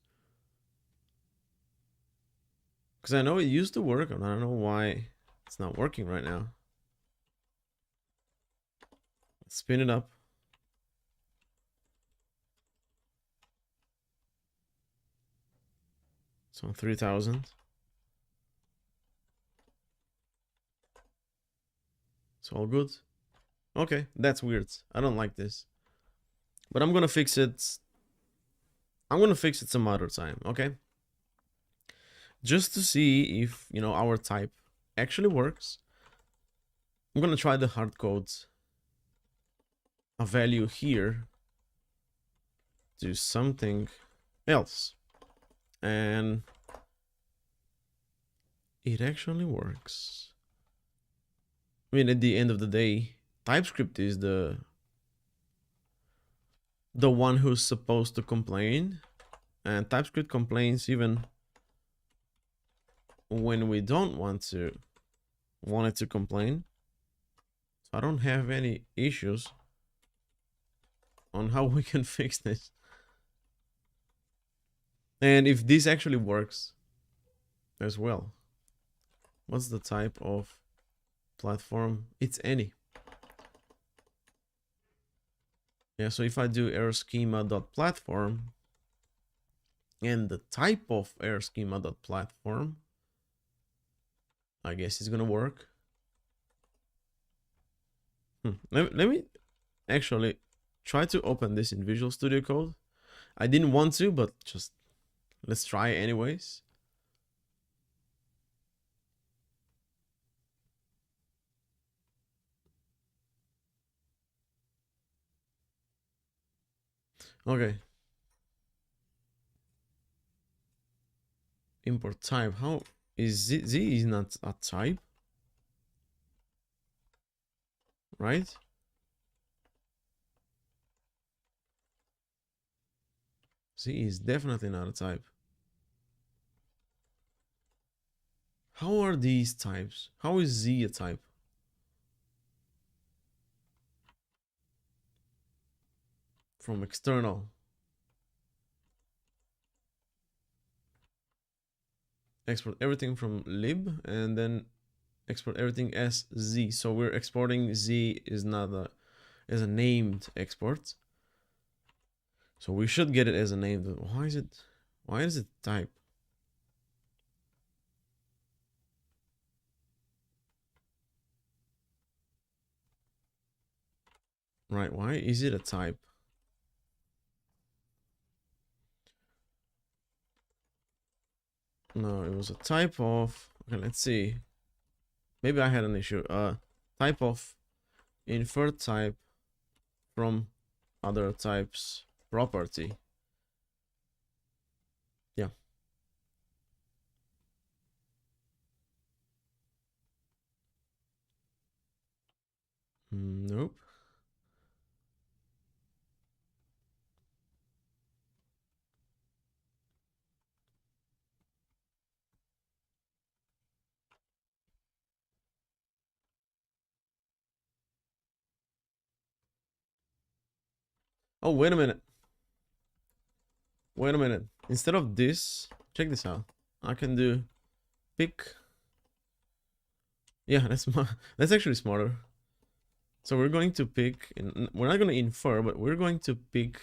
Because I know it used to work, and I don't know why it's not working right now. Let's spin it up. It's on 3000. It's all good. Okay, that's weird. I don't like this. But I'm gonna fix it. I'm gonna fix it some other time, okay? Just to see if, our type actually works. I'm gonna try the hard codes. A value here to something else. And it actually works. I mean, at the end of the day, TypeScript is the one who's supposed to complain, and TypeScript complains even when we don't want it to complain. So I don't have any issues on how we can fix this. And if this actually works as well. What's the type of platform? It's any. Yeah, so if I do error schema.platform and the type of error schema.platform, I guess it's gonna work. Let me actually try to open this in Visual Studio Code. I didn't want to, but just let's try anyways. Okay, import type. How is Z is not a type, right? Z is definitely not a type. How are these types? How is Z a type? From external. Export everything from lib and then export everything as Z. So we're exporting Z is not a as a named export. So we should get it as a named. Why is it type? Right, why is it a type? No, it was a type of, okay, let's see. Maybe I had an issue. Type of infer type from other types property. Yeah. Nope. Oh, wait a minute. Wait a minute. Instead of this, check this out. I can do pick. Yeah, that's actually smarter. So we're going to pick, we're not going to infer, but we're going to pick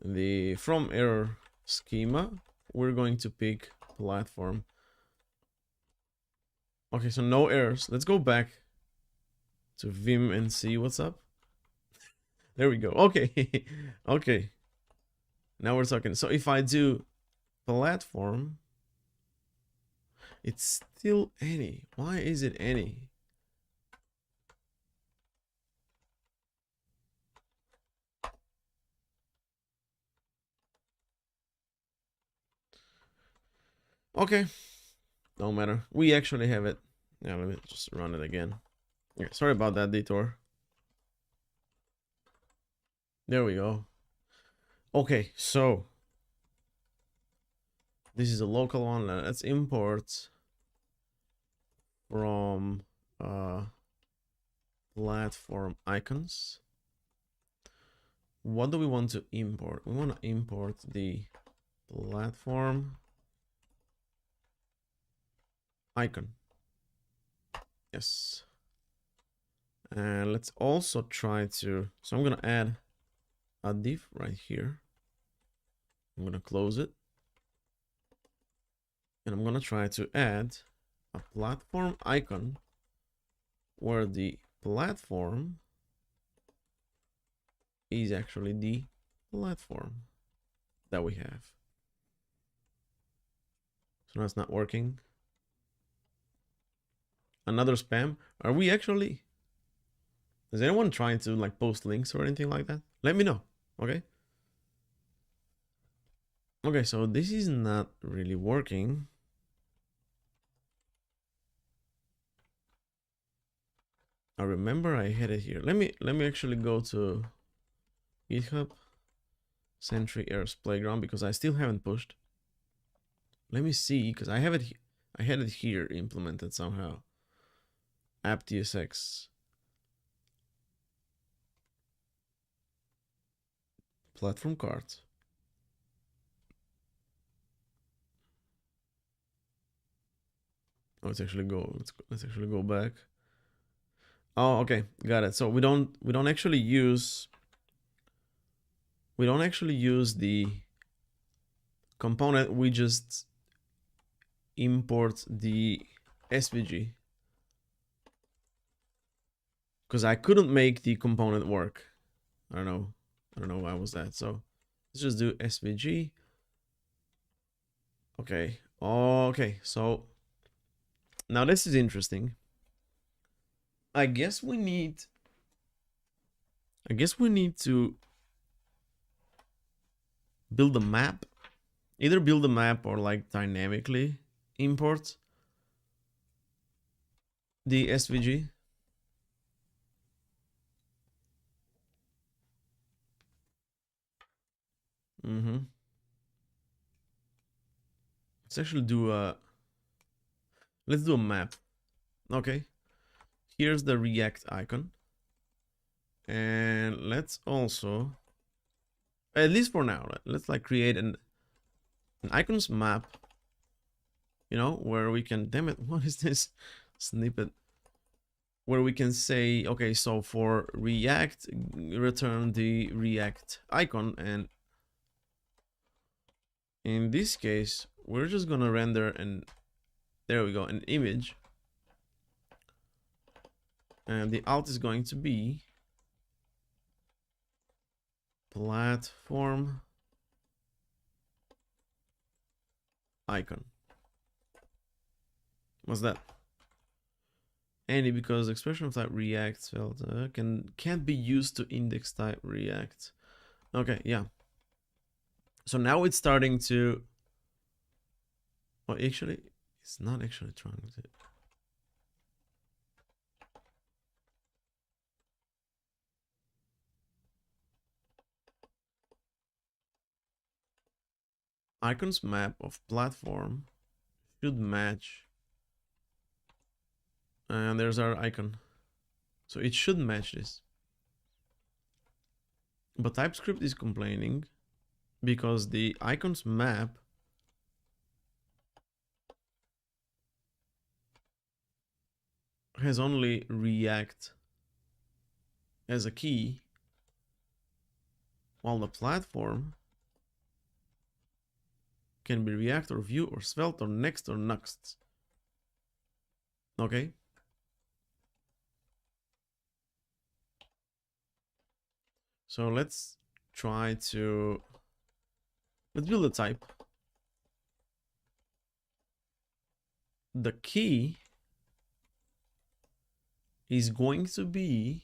the from error schema. We're going to pick platform. Okay, so no errors. Let's go back to Vim and see what's up. There we go. Okay. Okay. Now we're talking. So if I do platform, it's still any. Why is it any? Okay. Don't matter. We actually have it. Yeah, let me just run it again. Okay, sorry about that detour. There we go. Okay, so this is a local one. Let's import from platform icons. What do we want to import? We want to import the platform icon. Yes. And let's also try to, so I'm going to add a div right here. I'm going to close it. And I'm going to try to add a platform icon where the platform is actually the platform that we have. So now it's not working. Another spam. Are we actually, is anyone trying to like post links or anything like that? Let me know. Okay. Okay, so this is not really working. I remember I had it here. Let me actually go to GitHub Sentry Errors Playground because I still haven't pushed. Let me see because I have it. I had it here implemented somehow. app.tsx platform cart. Oh, let's actually go. Let's actually go back. Oh, okay, got it. So we don't actually use the component. We just import the SVG because I couldn't make the component work. I don't know why was that. So let's just do SVG. Okay. Okay. So now this is interesting. I guess we need to build a map either build a map or like dynamically import the SVG. Let's actually do a, let's do a map. Okay, here's the React icon. And let's also, at least for now, let's like create an icons map, you know, where we can, damn it, what is this snippet? Where we can say, okay, so for React, return the React icon. And in this case, we're just gonna render an, there we go, an image. And the alt is going to be platform icon. What's that? Any, because expression of type React filter can't be used to index type React. Okay, yeah. So now it's starting to, well, actually, it's not actually trying to. Icons map of platform should match. And there's our icon. So it should match this. But TypeScript is complaining because the icons map has only React as a key, while the platform can be React or Vue or Svelte or Next or Nuxt. Okay. So let's try to, let's build a type. The key is going to be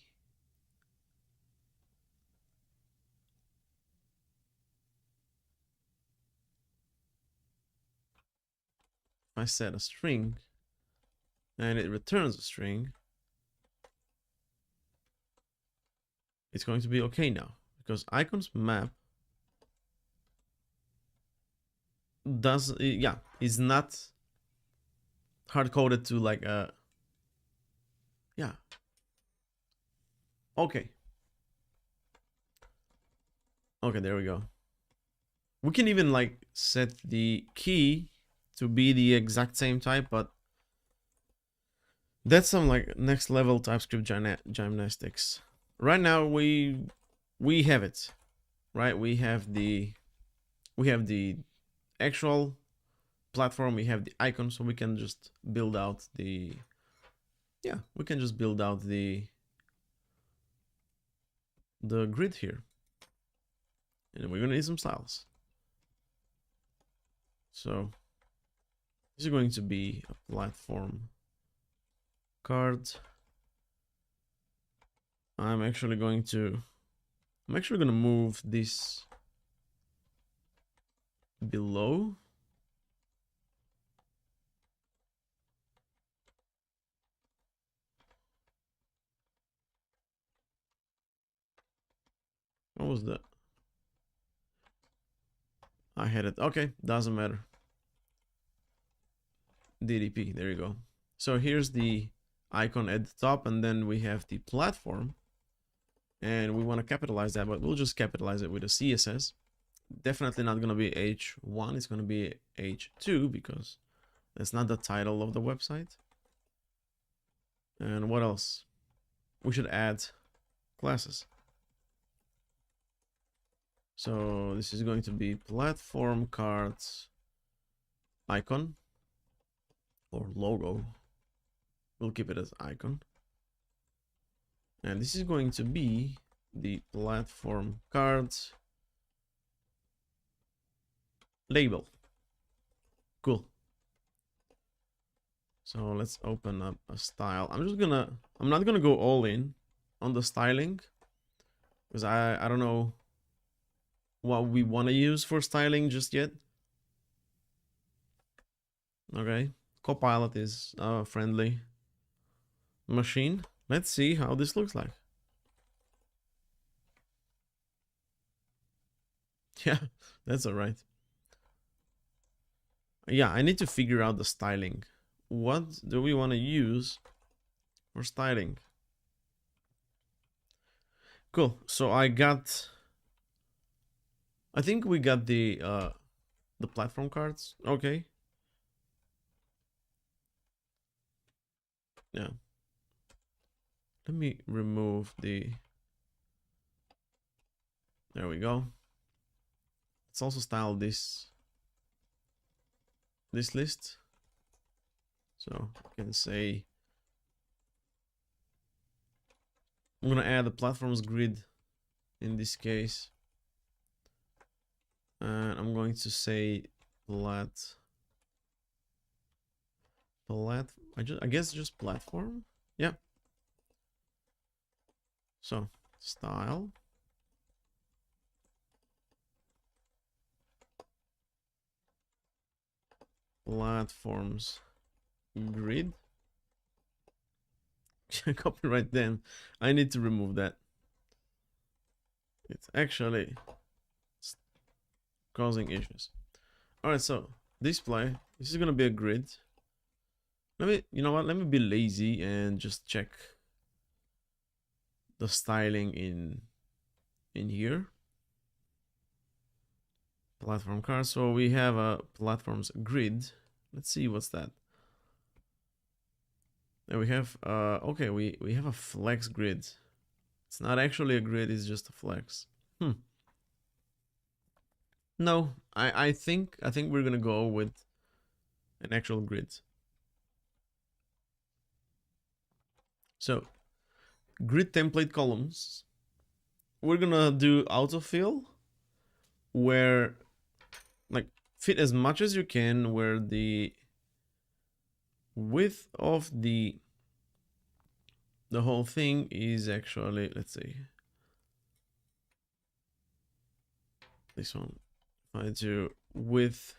if I set a string and it returns a string, it's going to be okay now, because icons map does, yeah, is not hard coded to like a, yeah. Okay. Okay, there we go. We can even like set the key to be the exact same type, but that's some like next level TypeScript gymnastics. Right now we have it, right? We have the actual platform, we have the icon, so we can just build out the, yeah, we can just build out the grid here. And we're gonna need some styles. So this is going to be a platform card. I'm actually gonna move this below. What was that? I had it. Okay, doesn't matter. DDP, there you go. So here's the icon at the top, and then we have the platform. And we want to capitalize that, but we'll just capitalize it with a CSS. Definitely not going to be H1, it's going to be H2 because that's not the title of the website. And what else? We should add classes. So this is going to be platform cards icon or logo. We'll keep it as icon. And this is going to be the platform cards label. Cool. So let's open up a style. I'm not gonna go all in on the styling because I don't know what we want to use for styling just yet. Okay, Copilot is a friendly machine. Let's see how this looks like. Yeah, that's all right. Yeah, I need to figure out the styling. What do we want to use for styling? Cool. So I think we got the platform cards. Okay. Yeah. Let me remove the. There we go. Let's also style this list. So I can say I'm gonna add the platforms grid in this case, and I'm going to say I guess just platform. Yeah. So style platforms grid. Copyright them. I need to remove that. It's actually causing issues. All right, so display. This is gonna be a grid. You know what? Let me be lazy and just check the styling in here. Platform card. So we have a platforms grid. Let's see what's that. There we have. Okay, we have a flex grid. It's not actually a grid. It's just a flex. No, I think we're gonna go with an actual grid. So grid template columns. We're gonna do autofill where like fit as much as you can where the width of the whole thing is actually, let's see, this one. If I do width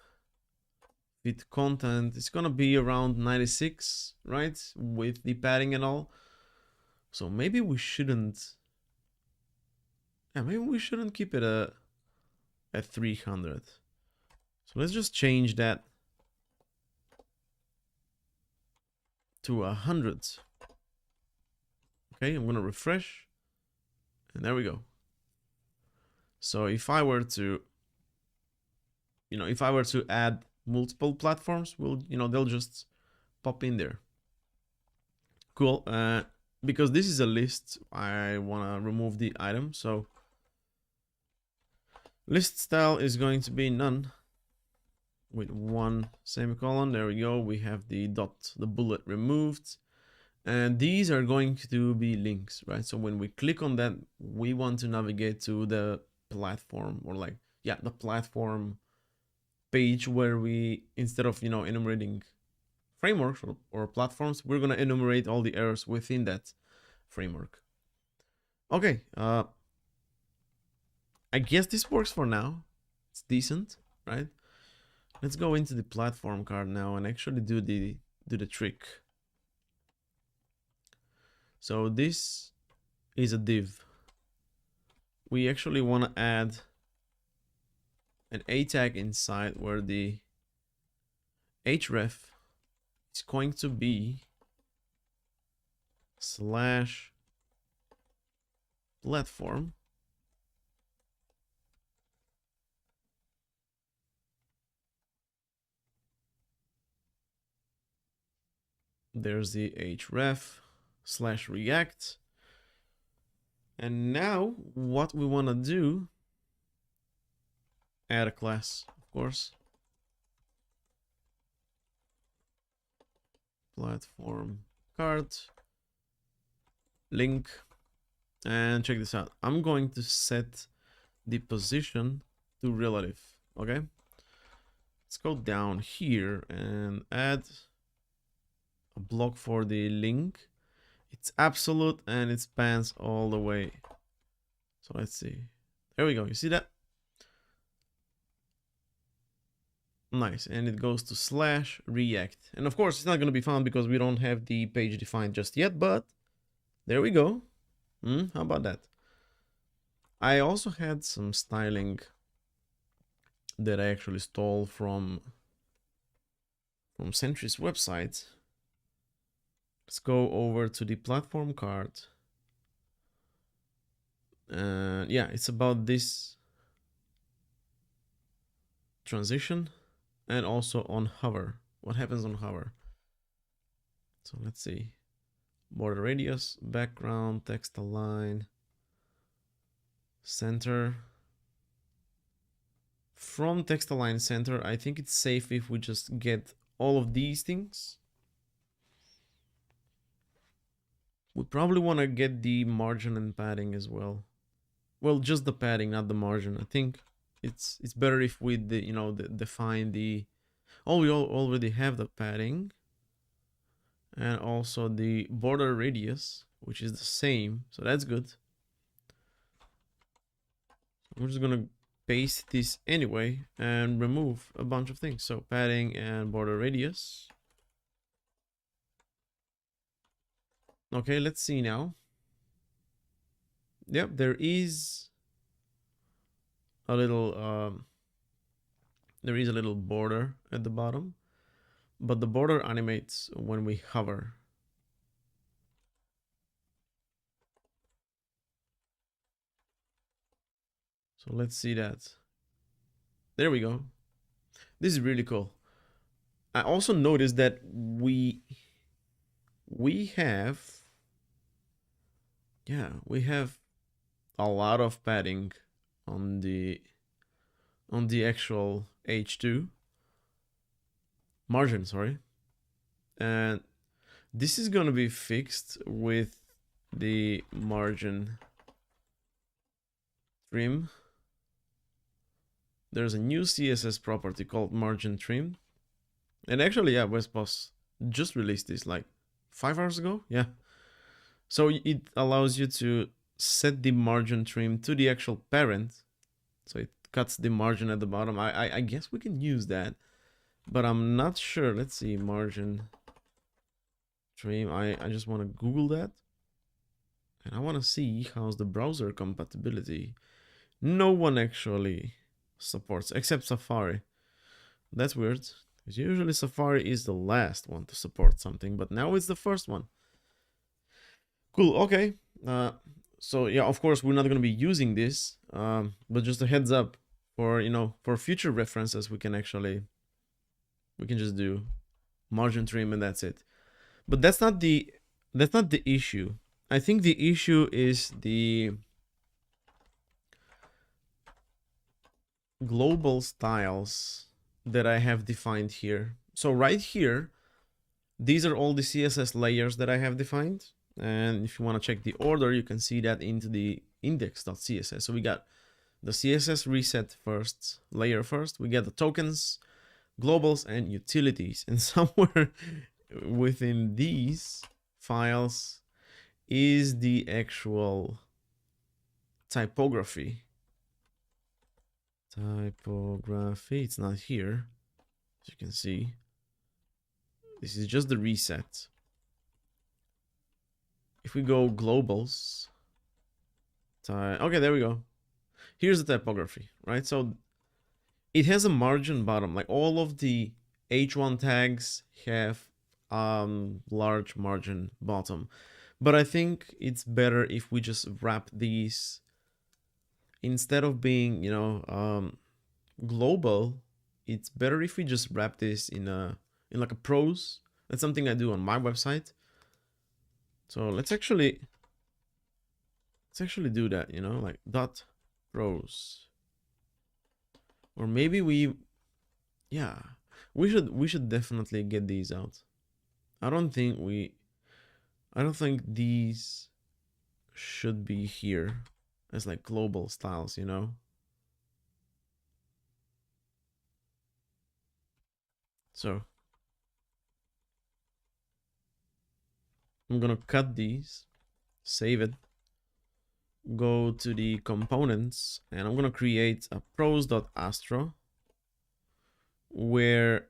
fit content, it's gonna be around 96, right, with the padding and all. So maybe we shouldn't, yeah, maybe we shouldn't keep it at 300. So let's just change that to 100. Okay, I'm gonna refresh, and there we go. So if I were to, if I were to add multiple platforms, they'll just pop in there. Cool. Because this is a list, I wanna remove the item. So list style is going to be none with one semicolon. There we go. We have the bullet removed. And these are going to be links, right? So when we click on that, we want to navigate to the platform, or the platform page where we, instead of, enumerating frameworks or platforms, we're going to enumerate all the errors within that framework. Okay. I guess this works for now. It's decent, right? Let's go into the platform card now and actually do the trick. So this is a div. We actually want to add an a tag inside where the href is going to be /platform. There's the href /react. And now what we want to do, add a class, of course. Platform card link, and check this out. I'm going to set the position to relative. Okay, let's go down here and add a block for the link. It's absolute and it spans all the way. So let's see. There we go. You see that? Nice, and it goes to /react. And of course, it's not going to be found because we don't have the page defined just yet, but there we go. How about that? I also had some styling that I actually stole from Sentry's website. Let's go over to the platform card. Yeah, it's about this transition and also on hover. What happens on hover? So let's see. Border radius, background, text align, center. From text align center, I think it's safe if we just get all of these things. We probably want to get the margin and padding as well. Well, just the padding, not the margin. I think it's better if we define the. Oh, we already have the padding, and also the border radius, which is the same, so that's good. We're just gonna paste this anyway and remove a bunch of things. So padding and border radius. Okay, let's see now. Yep, there is a little border at the bottom, but the border animates when we hover. So let's see that. There we go. This is really cool. I also noticed that we have a lot of padding on the actual H2 margin, sorry. And this is going to be fixed with the margin trim. There's a new CSS property called margin trim. And actually, yeah, Westboss just released this like 5 hours ago. Yeah. So it allows you to set the margin trim to the actual parent. So it cuts the margin at the bottom. I guess we can use that, but I'm not sure. Let's see, margin trim. I just want to Google that. And I want to see how's the browser compatibility. No one actually supports, except Safari. That's weird, because usually Safari is the last one to support something, but now it's the first one. Cool, okay. So yeah, of course, we're not going to be using this, but just a heads up for, for future references, we can just do margin trim and that's it. But that's not the issue. I think the issue is the global styles that I have defined here. So right here, these are all the CSS layers that I have defined. And if you want to check the order, you can see that into the index.css. So we got the CSS reset first, layer first. We get the tokens, globals, and utilities. And somewhere within these files is the actual typography. It's not here, as you can see. This is just the reset. If we go globals, okay, there we go. Here's the typography, right? So it has a margin bottom. Like all of the H1 tags have large margin bottom. But I think it's better if we just wrap these, instead of being, global, it's better if we just wrap this in like a prose. That's something I do on my website. So let's actually do that, like dot prose. Or maybe we should definitely get these out. I don't think these should be here as like global styles, So I'm gonna cut these, save it, go to the components, and I'm gonna create a prose.astro. where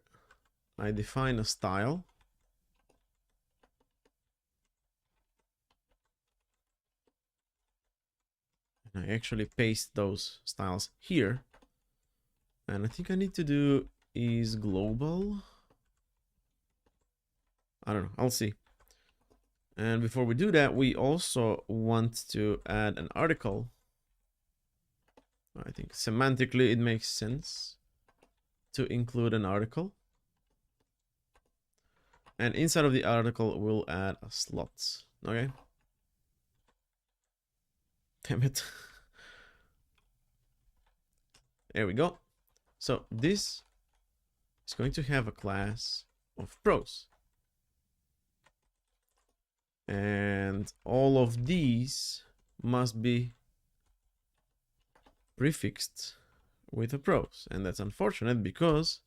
I define a style. And I actually paste those styles here. And I think I need to do is global. I don't know, I'll see. And before we do that, we also want to add an article. I think semantically it makes sense to include an article. And inside of the article, we'll add a slot. Okay. Damn it. There we go. So this is going to have a class of pros. And all of these must be prefixed with a pros. And that's unfortunate because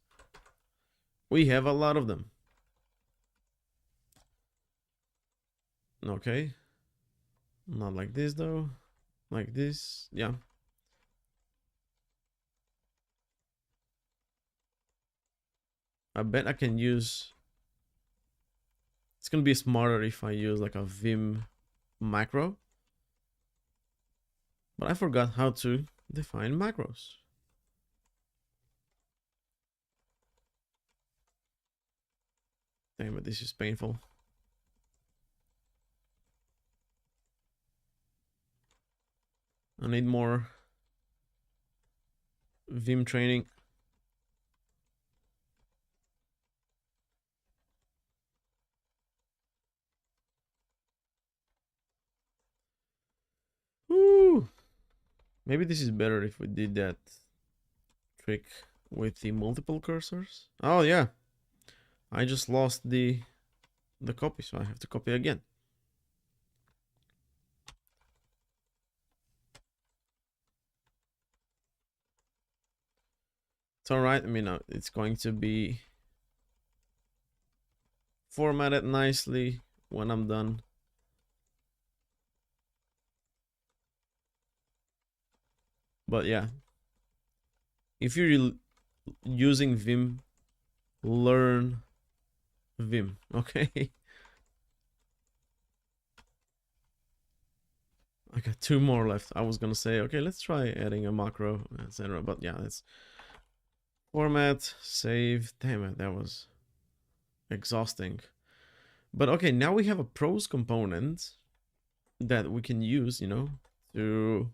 we have a lot of them. Okay. Not like this though. Like this. Yeah. I bet I can use... It's gonna be smarter if I use like a Vim macro. But I forgot how to define macros. Damn it, this is painful. I need more Vim training. Woo! Maybe this is better if we did that trick with the multiple cursors. Oh yeah, I just lost the copy, so I have to copy again. It's all right. I mean, it's going to be formatted nicely when I'm done. But yeah, if you're using Vim, learn Vim, okay? I got 2 more left. I was gonna say, okay, let's try adding a macro, etc. But yeah, let's format, save. Damn it, that was exhausting. But okay, now we have a pros component that we can use, you know, to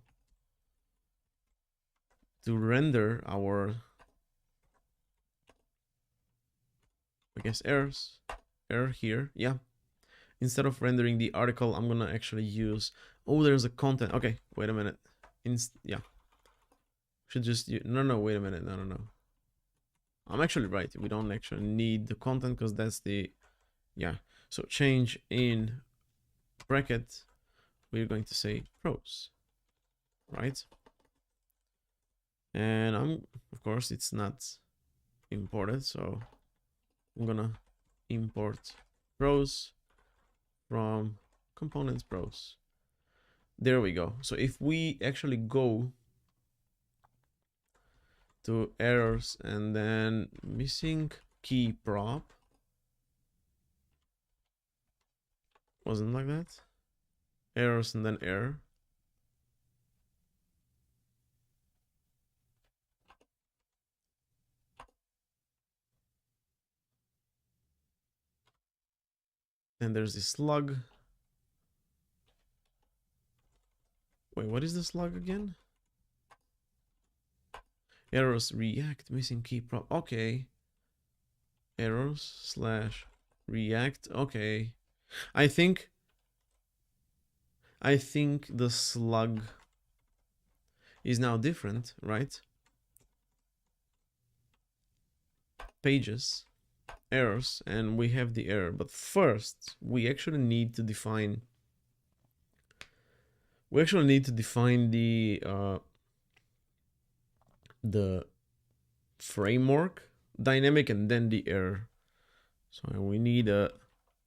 render our, I guess, error here. Yeah. Instead of rendering the article, I'm gonna actually use, oh, there's a content. Okay, wait a minute. Yeah. Should just, no, wait a minute. No. I'm actually right. We don't actually need the content because that's the, yeah. So change in bracket, we're going to say pros, right? And of course, it's not imported. So I'm gonna import pros from components pros. There we go. So if we actually go to errors and then missing key prop, wasn't like that? Errors and then error. Then there's this slug. Wait, what is the slug again? Errors react missing key prop. Okay. Errors slash react. Okay. I think the slug is now different, right? Pages, errors, and we have the error. But first, we actually need to define the framework dynamic and then the error. So we need a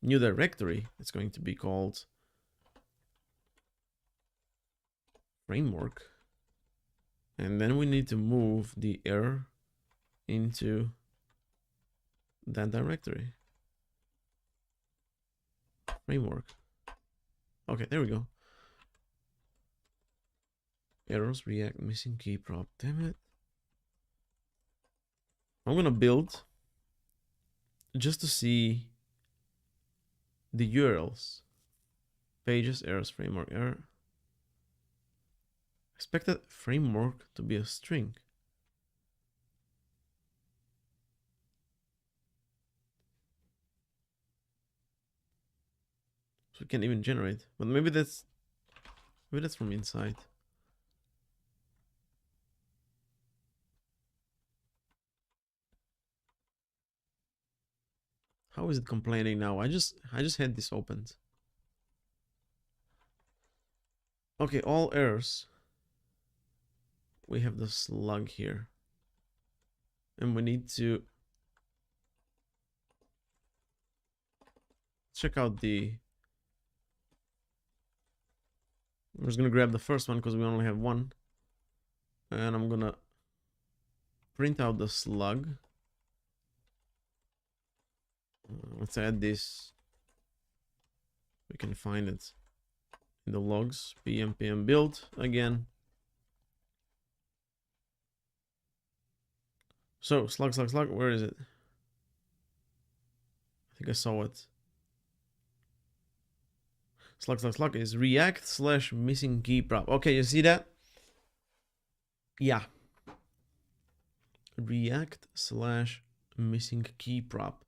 new directory. It's going to be called framework. And then we need to move the error into that directory. Framework. Okay, there we go. Errors, React, missing key prop. Damn it. I'm gonna build just to see the URLs. Pages, errors, framework, error. Expected framework to be a string. So we can't even generate. But maybe that's from inside. How is it complaining now? I just had this opened. Okay, all errors. We have the slug here. And we need to check out the... I'm just gonna grab the first one because we only have one. And I'm gonna print out the slug. Let's add this. We can find it in the logs. pm build again. So slug, where is it? I think I saw it. Slug is react / missing key prop. Okay, you see that? Yeah. React / missing key prop.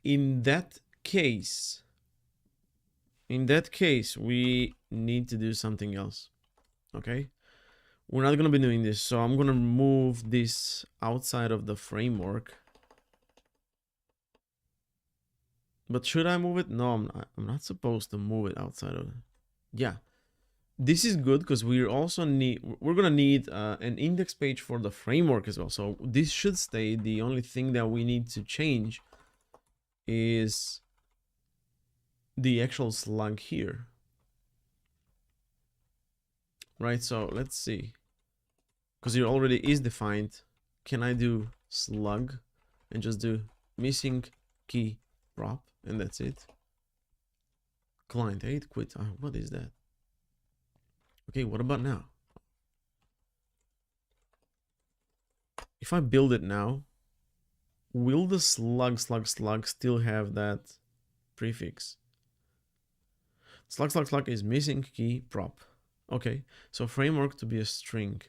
In that case, we need to do something else. Okay? We're not gonna be doing this, so I'm gonna move this outside of the framework. But should I move it? No, I'm not supposed to move it outside of it. Yeah. This is good because we're gonna need an index page for the framework as well. So this should stay. The only thing that we need to change is the actual slug here. Right, so let's see. Because it already is defined. Can I do slug and just do missing key prop and that's it? Client 8 quit. What is that? Okay, what about now? If I build it now, will the slug still have that prefix? Slug is missing key prop. Okay, so framework to be a string.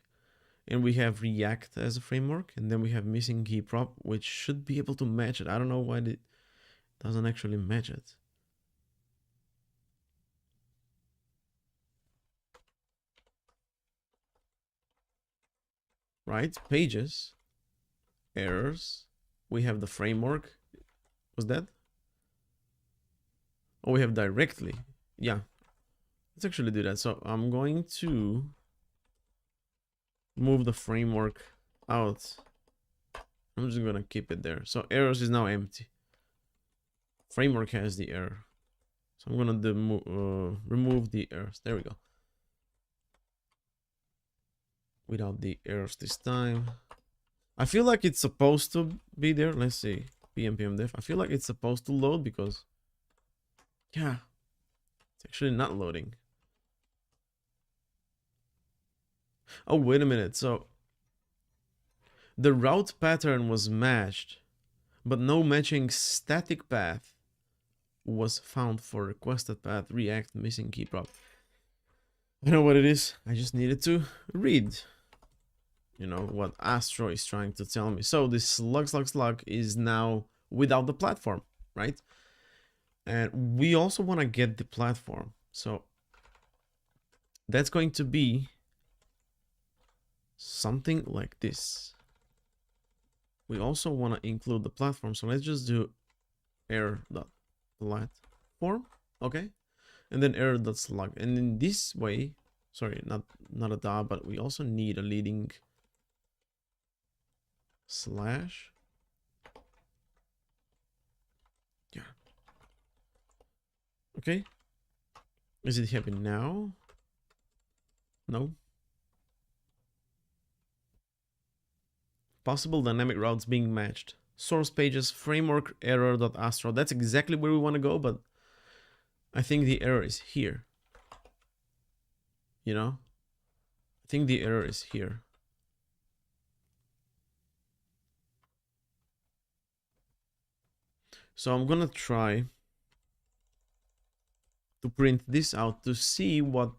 And we have React as a framework, and then we have missing key prop, which should be able to match it. I don't know why it doesn't actually match it. Right? Pages, errors. We have the framework. Was that? Oh, we have directly. Yeah. Let's actually do that. So I'm going to move the framework out. I'm just going to keep it there. So errors is now empty. Framework has the error. So I'm going to remove the errors. There we go. Without the errors this time. I feel like it's supposed to be there. Let's see. pm dev. I feel like it's supposed to load because... yeah. It's actually not loading. Oh, wait a minute. So the route pattern was matched, but no matching static path was found for requested path React missing key prop. I know what it is. I just needed to read, you know, what Astro is trying to tell me. So this slug is now without the platform, right? And we also want to get the platform. So that's going to be something like this. We also want to include the platform. So let's just do error.platform. Okay. And then error.slug. And in this way, sorry, not a dot, but we also need a leading slash. Yeah. Okay. Is it happening now? No. Possible dynamic routes being matched. Source pages, framework error.astro. That's exactly where we want to go, but I think the error is here. You know? I think the error is here. So I'm gonna try to print this out to see what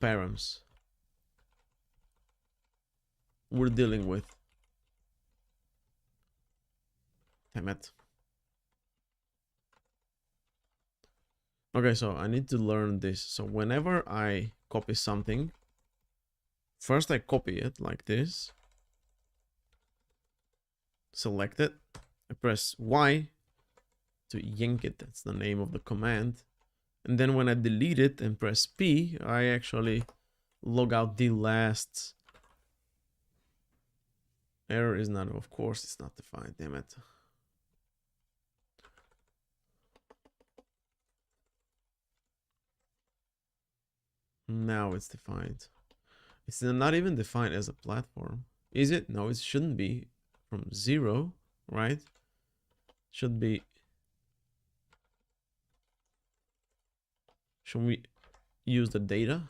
params we're dealing with. Damn it. Okay, so I need to learn this. So whenever I copy something, first I copy it like this, select it, I press Y to yank it, that's the name of the command. And then when I delete it and press P, I actually log out the last error. Is not, of course, it's not defined, damn it. Now it's defined. It's not even defined as a platform. Is it? No, it shouldn't be. From 0, right? Should be. Should we use the data?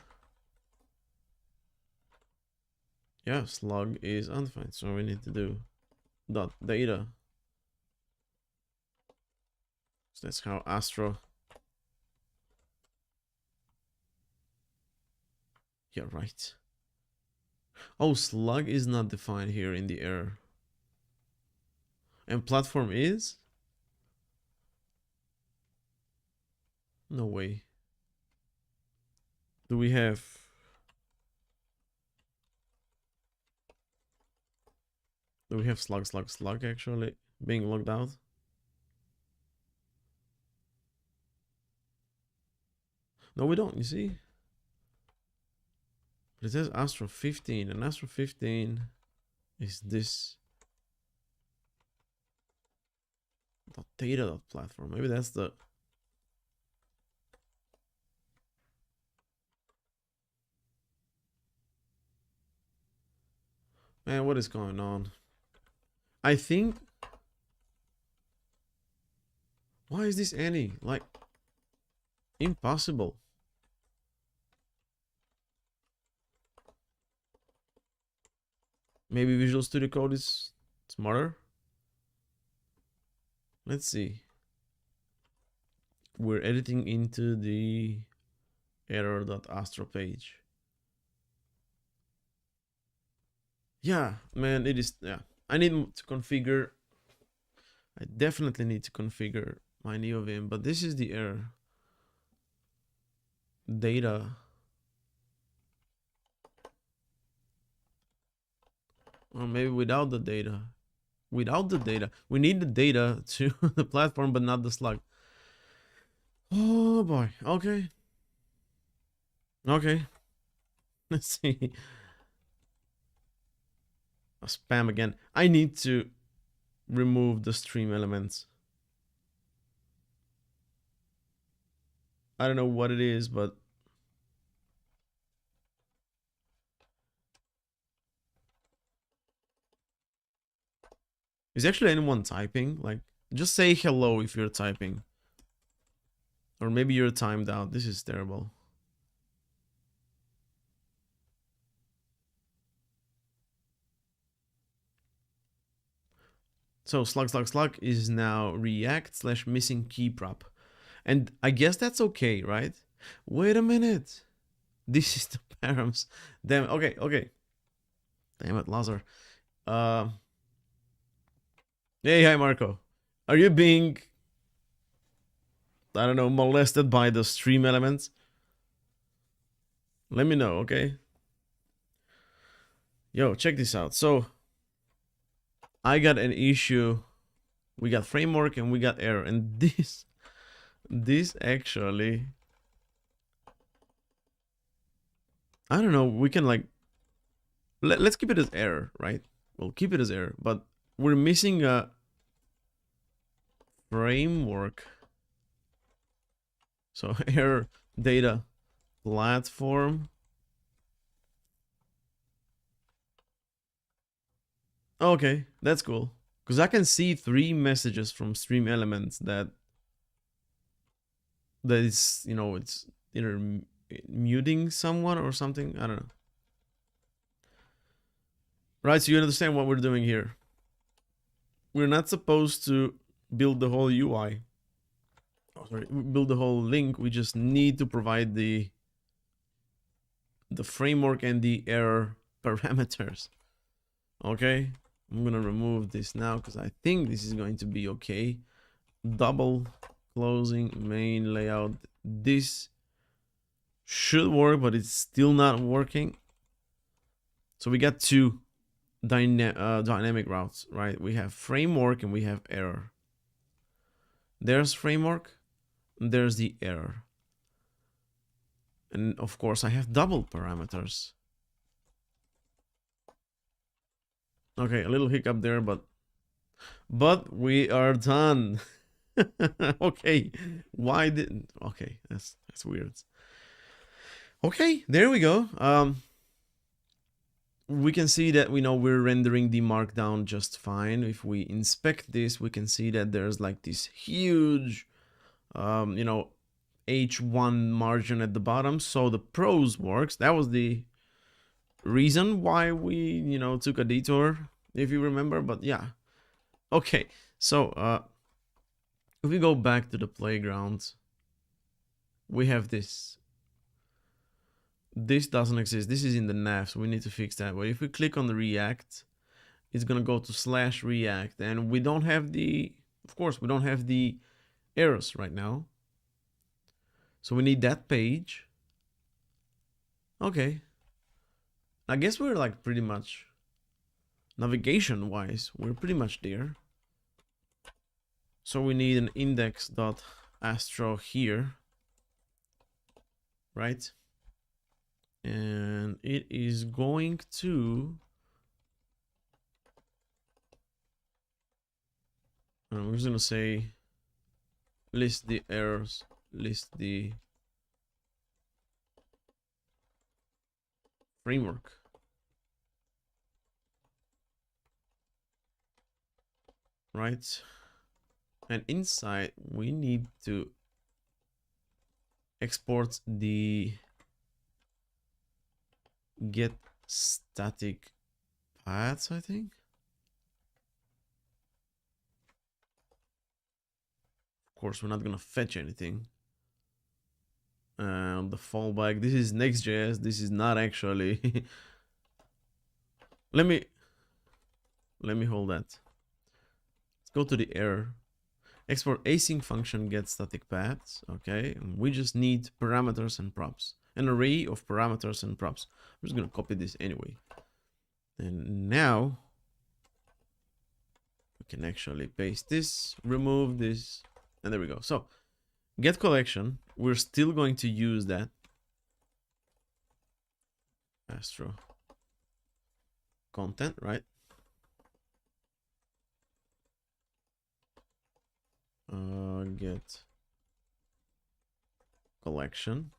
Yeah, slug is undefined, so we need to do dot data. So that's how Astro. Yeah, right. Oh, slug is not defined here in the error. And platform is? No way. Do we have... Do we have slug actually being logged out? No, we don't, you see? But it says Astro 15, and Astro 15 is this data.platform. Maybe that's the... Man, what is going on? I think... Why is this any? Like... Impossible. Maybe Visual Studio Code is smarter? Let's see. We're editing into the error.astro page. Yeah, man, it is. Yeah, I need to configure. I definitely need to configure my NeoVim, but this is the error. Data. Or maybe without the data. Without the data. We need the data to the platform, but not the slug. Oh boy. Okay. Okay. Let's see. A spam again. I need to remove the stream elements. I don't know what it is, but is actually anyone typing? Like, just say hello if you're typing. Or maybe you're timed out. This is terrible. So slug is now react / missing key prop. And I guess that's okay, right? Wait a minute. This is the params. Damn. Okay. Damn it, Lazar. Hey, hi, Marco. Are you being, I don't know, molested by the stream elements? Let me know, okay? Yo, check this out. So, I got an issue. We got framework and we got error. And this actually, I don't know, we can like, let's keep it as error, right? We'll keep it as error, but we're missing a framework. So error data platform. Okay, that's cool. Because I can see 3 messages from stream elements that is, you know, it's either muting someone or something. I don't know. Right, so you understand what we're doing here. We're not supposed to build the whole UI. Oh, sorry, build the whole link. We just need to provide the framework and the error parameters. Okay, I'm gonna remove this now because I think this is going to be okay. Double closing main layout. This should work, but it's still not working. So we got 2 dynamic routes, right? We have framework and we have error. There's framework, and there's the error. And of course I have double parameters. Okay, a little hiccup there, but we are done. Okay, why didn't? Okay, that's weird. Okay, there we go. We can see that we're rendering the markdown just fine. If we inspect this, we can see that there's like this huge H1 margin at the bottom. So the prose works. That was the reason why we took a detour, if you remember. But yeah, okay. So if we go back to the playground, we have this. This doesn't exist. This is in the nav, so we need to fix that. But if we click on the React, it's gonna go to /React, and we don't have of course we don't have the errors right now, so we need that page. Okay, I guess we're like pretty much navigation wise, we're pretty much there. So we need an index.astro here, right? And it is going to we're just gonna say list the errors, list the framework. Right? And inside we need to export the get static paths, I think. Of course, we're not gonna fetch anything. The fallback. This is next.js. This is not actually. let me hold that. Let's go to the error. Export async function get static paths. Okay, and we just need parameters and props. An array of parameters and props. I'm just gonna copy this anyway. And now we can actually paste this, remove this, and there we go. So get collection, we're still going to use that Astro content, right? Get collection.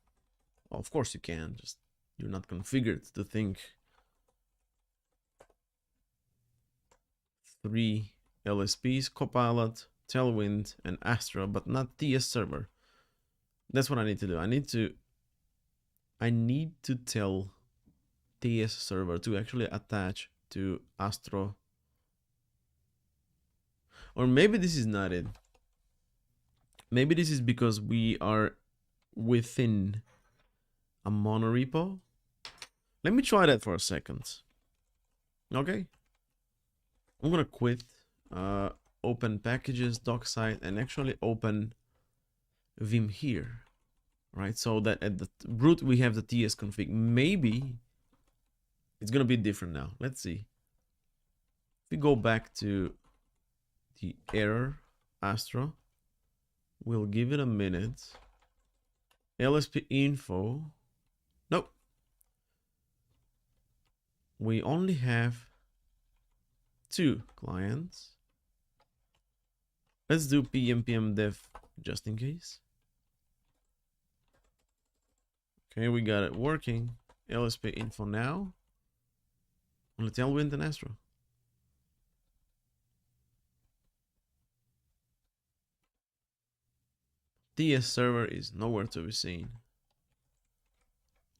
Well, of course you can, just you're not configured to think 3 LSPs, Copilot, Tailwind, and Astra, but not TS server. That's what I need to do. I need to tell TS server to actually attach to Astro. Or maybe this is not it. Maybe this is because we are within a monorepo. Let me try that for a second. Okay. I'm gonna quit, open packages, doc site, and actually open Vim here. Right, so that at the root we have the TS config. Maybe it's gonna be different now. Let's see. If we go back to the error Astro, we'll give it a minute. LSP info. Nope. We only have 2 clients. Let's do pm dev just in case. Okay, we got it working. LSP info now. On the Tailwind and Astro. TS server is nowhere to be seen.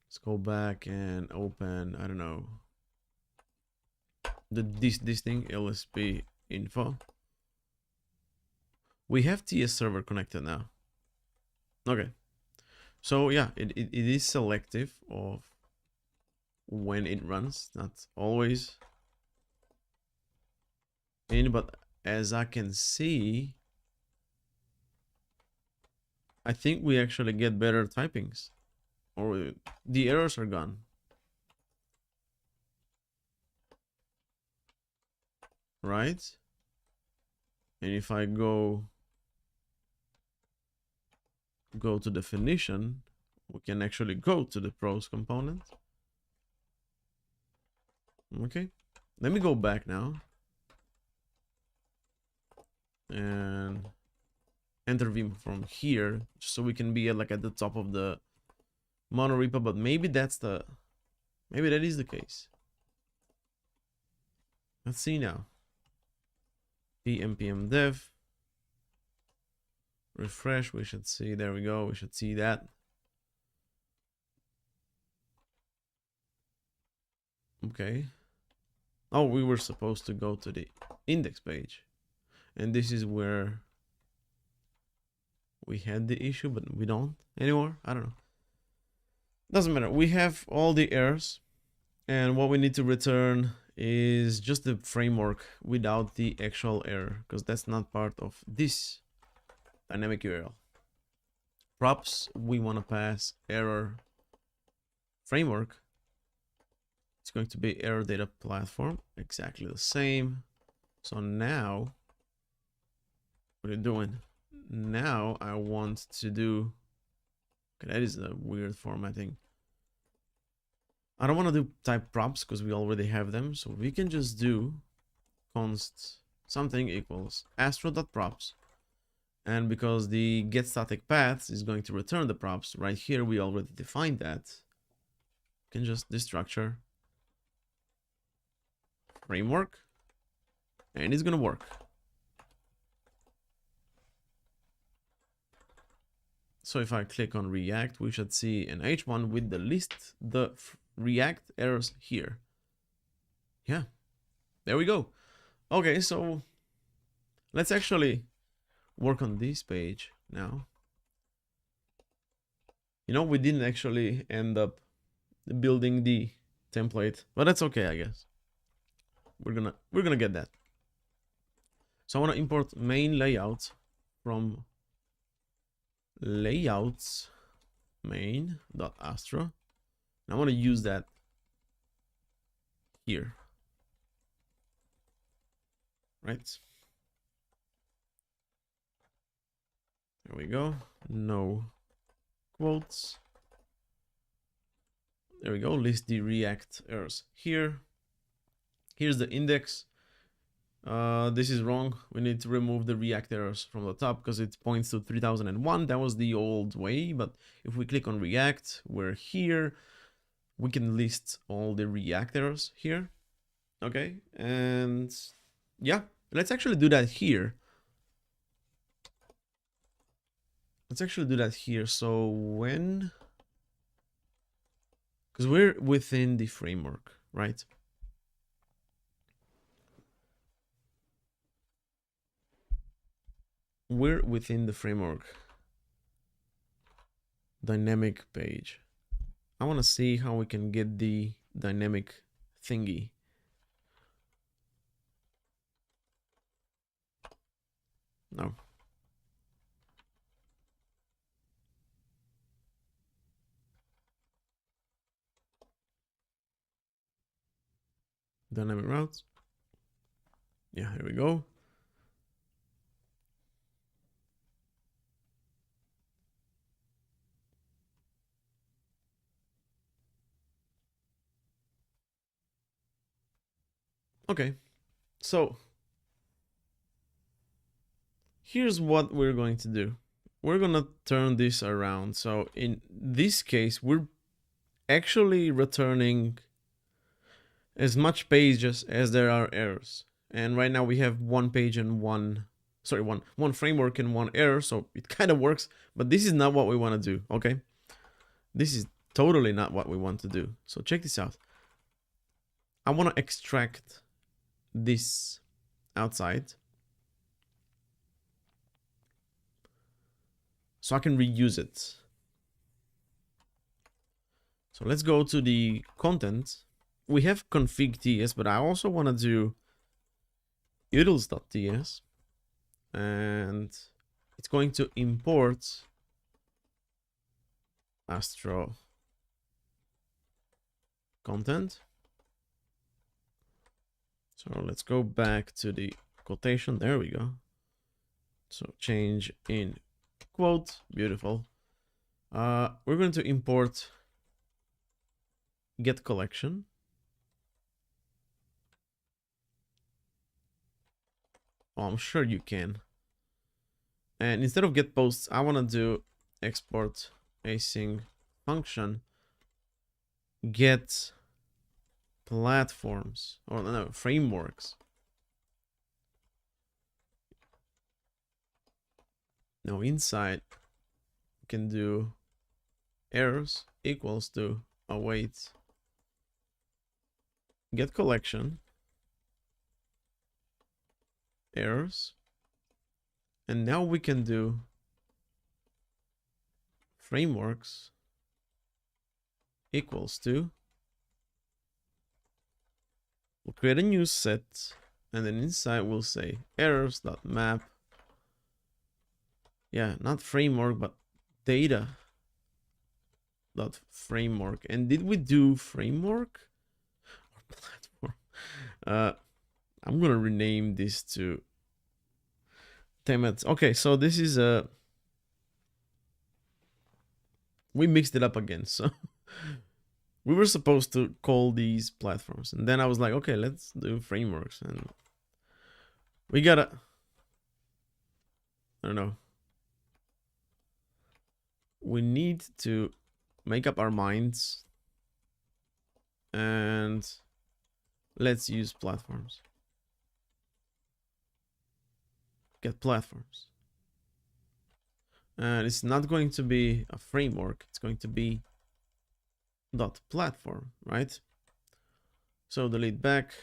Let's go back and open, I don't know, this thing, LSP info. We have TS server connected now. Okay. So yeah, it is selective of when it runs, not always in, but as I can see, I think we actually get better typings, or the errors are gone. Right? And if I go to definition, we can actually go to the pros component. Okay, let me go back now and enter Vim from here, just so we can be like at the top of the monorepo. But maybe that is the case. Let's see now. npm dev, refresh. We should see. There we go. We should see that. Okay. Oh, we were supposed to go to the index page, and this is where we had the issue, but we don't anymore. I don't know. Doesn't matter. We have all the errors, and what we need to return is just the framework without the actual error, because that's not part of this dynamic URL. Props, we want to pass error framework. It's going to be error data platform, exactly the same. So now, what are you doing? Now I want to do, okay, that is a weird formatting. I don't want to do type props because we already have them. So we can just do const something equals astro.props. And because the get static paths is going to return the props, right here we already defined that. We can just destructure framework, and it's gonna work. So if I click on React, we should see an H1 with the React errors here. Yeah, there we go. Okay, so let's actually work on this page now. You know, we didn't actually end up building the template, but that's okay, I guess. We're gonna get that. So I want to import main layout from layouts main.astro. And I want to use that here. Right? There we go. No quotes. There we go. List the React errors here. Here's the index. This is wrong. We need to remove the React errors from the top because it points to 3001. That was the old way. But if we click on React, we're here. We can list all the React errors here. Okay. And yeah, let's actually do that here. Let's actually do that here. So when, because we're within the framework, right? We're within the framework dynamic page. I want to see how we can get the dynamic thingy. No. Dynamic routes. Yeah, here we go. Okay, so here's what we're going to do. We're gonna turn this around. So in this case, we're actually returning as much pages as there are errors. And right now we have one page and one sorry, one framework and one error, so it kind of works, but this is not what we want to do, okay? This is totally not what we want to do. So check this out. I want to extract this outside so I can reuse it. So let's go to the content. We have config.ts, but I also want to do utils.ts, and it's going to import Astro content. So let's go back to the quotation. There we go. So change in quote. Beautiful. We're going to import get collection. Oh, I'm sure you can. And instead of get posts, I want to do export async function get platforms, or no, frameworks. Now inside we can do errors equals to await get collection errors, and now we can do frameworks equals to, we'll create a new set, and then inside we'll say errors.map, yeah, not framework but data dot framework. And did we do framework or platform? I'm gonna rename this to, damn it. Okay, so this is a, we mixed it up again. So we were supposed to call these platforms, and then I was like, okay, let's do frameworks, and we gotta, I don't know, we need to make up our minds, and let's use platforms. Get platforms. And it's not going to be a framework, it's going to be dot platform, right? So delete back.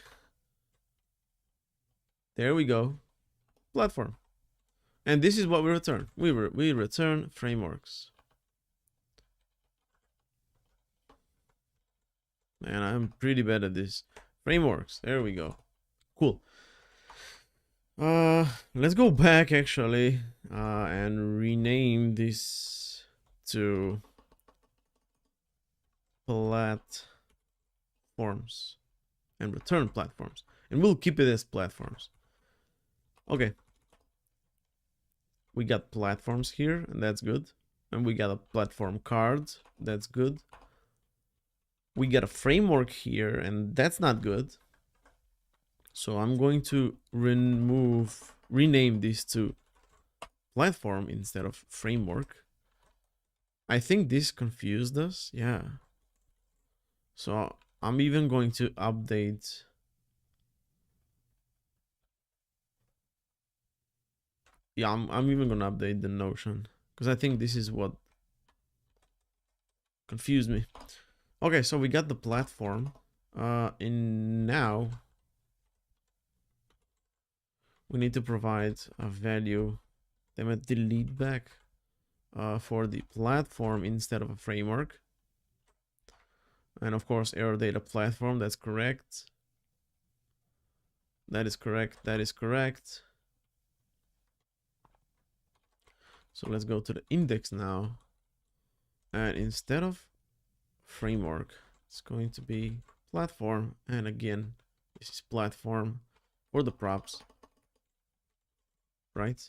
There we go. Platform. And this is what we return. We return frameworks. Man, I'm pretty bad at this. Frameworks. There we go. Cool. Let's go back actually and rename this to platforms and return platforms, and we'll keep it as platforms. Okay, we got platforms here, and that's good. And we got a platform card, that's good. We got a framework here, and that's not good. So I'm going to rename this to platform instead of framework. I think this confused us, yeah. So I'm even going to update. Yeah, I'm even gonna update the notion, because I think this is what confused me. Okay, so we got the platform. And now we need to provide a value. They might delete back for the platform instead of a framework. And of course, error data platform, that's correct. That is correct, that is correct. So let's go to the index now. And instead of framework, it's going to be platform. And again, this is platform for the props, right?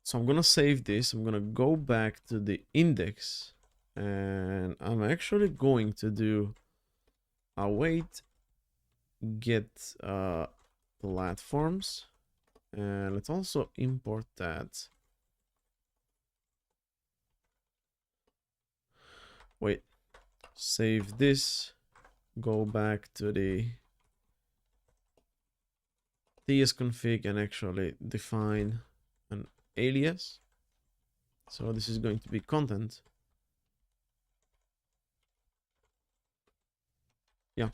So I'm gonna save this. I'm gonna go back to the index, and I'm actually going to do await get platforms, and let's also import that. Wait, save this, go back to the tsconfig and actually define an alias. So this is going to be content. Yeah.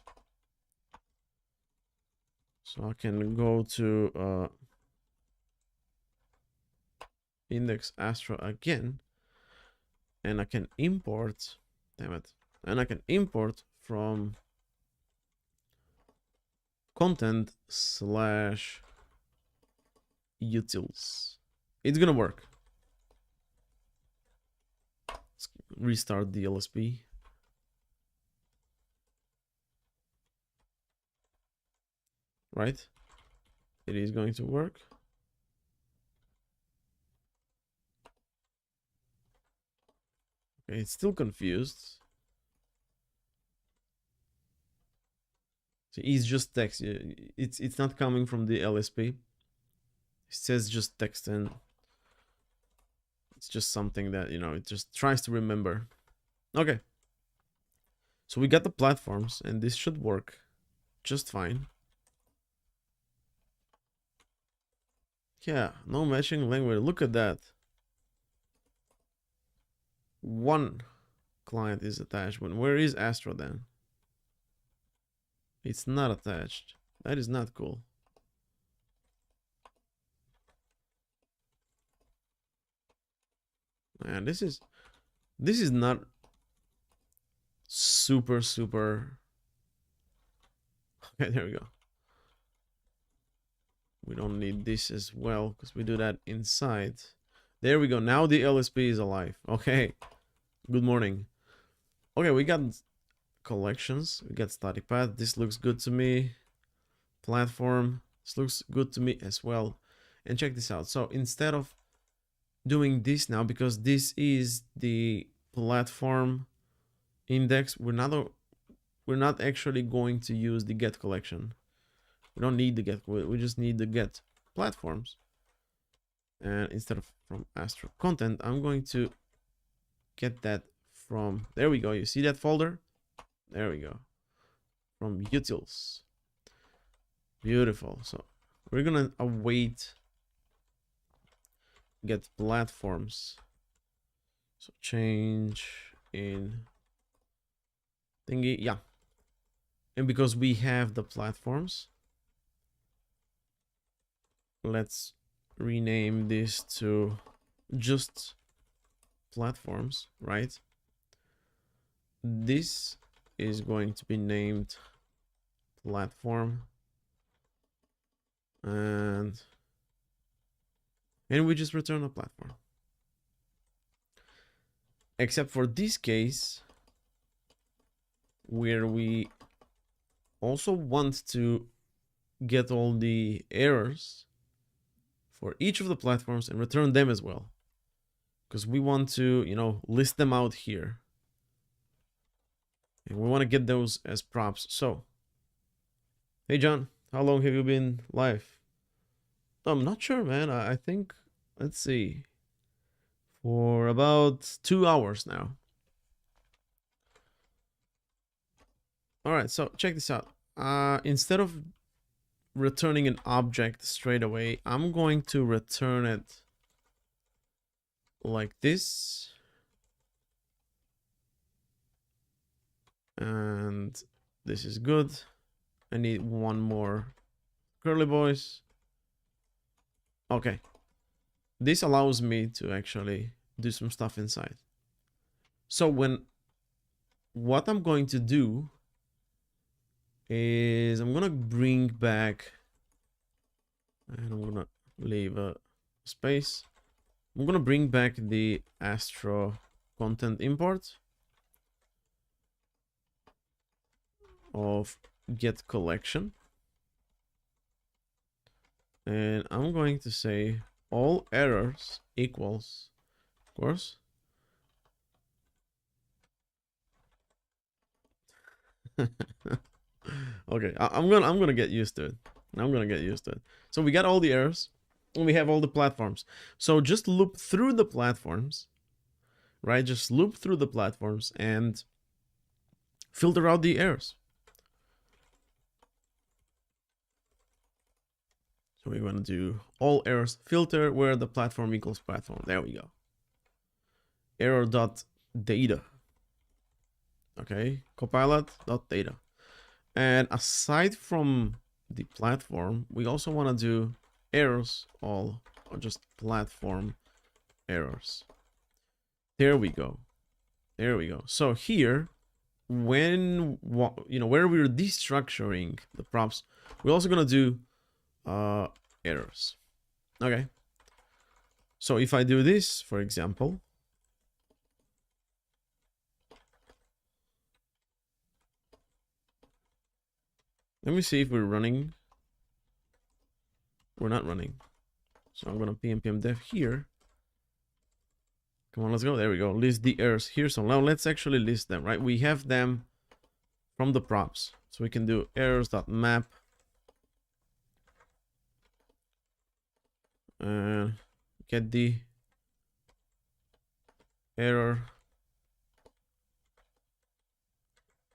So I can go to index Astra again, and I can import, damn it, and I can import from content slash utils. It's gonna work. Let's restart the LSP. Right? It is going to work. Okay, it's still confused. So it's just text. It's not coming from the LSP. It says just text, and it's just something that, you know, it just tries to remember. Okay. So we got the platforms, and this should work just fine. Yeah, no matching language. Look at that. One client is attached. But where is Astro then? It's not attached. That is not cool. Man, this is not super. Okay, there we go. We don't need this as well because we do that inside. There we go. Now the LSP is alive. Okay. Good morning. Okay, we got collections. We got static path. This looks good to me. Platform. This looks good to me as well. And check this out. So instead of doing this now, because this is the platform index, we're not actually going to use the get collection. We don't need the get. We just need the get platforms. And instead of from Astro content, I'm going to get that from, there we go. You see that folder? There we go. From utils. Beautiful. So we're gonna await get platforms. So change in thingy. Yeah. And because we have the platforms, let's rename this to just platforms, right? This is going to be named platform, and we just return a platform. Except for this case where we also want to get all the errors for each of the platforms and return them as well, because we want to, you know, list them out here, and we want to get those as props. So, hey John, how long have you been live? I'm not sure, man. I think, let's see, for about 2 hours now. All right, so check this out. Instead of returning an object straight away, I'm going to return it like this. And this is good. I need one more curly boys. Okay. This allows me to actually do some stuff inside. So what I'm going to do is I'm gonna bring back, and I'm gonna leave a space. I'm gonna bring back the Astro content import of get collection, and I'm going to say all errors equals, of course, okay, I'm gonna get used to it. I'm gonna get used to it. So we got all the errors, and we have all the platforms. So just loop through the platforms, right? Just loop through the platforms and filter out the errors. So we're going to do all errors filter where the platform equals platform. There we go. Error.data. Okay, copilot.data. And aside from the platform, we also want to do errors all, or just platform errors. There we go. There we go. So here, when where we're destructuring the props, we're also gonna do errors. Okay. So if I do this, for example, let me see if we're running. We're not running. So I'm gonna pm dev here. Come on, let's go. There we go. List the errors here. So now let's actually list them, right? We have them from the props. So we can do errors.map. Get the error.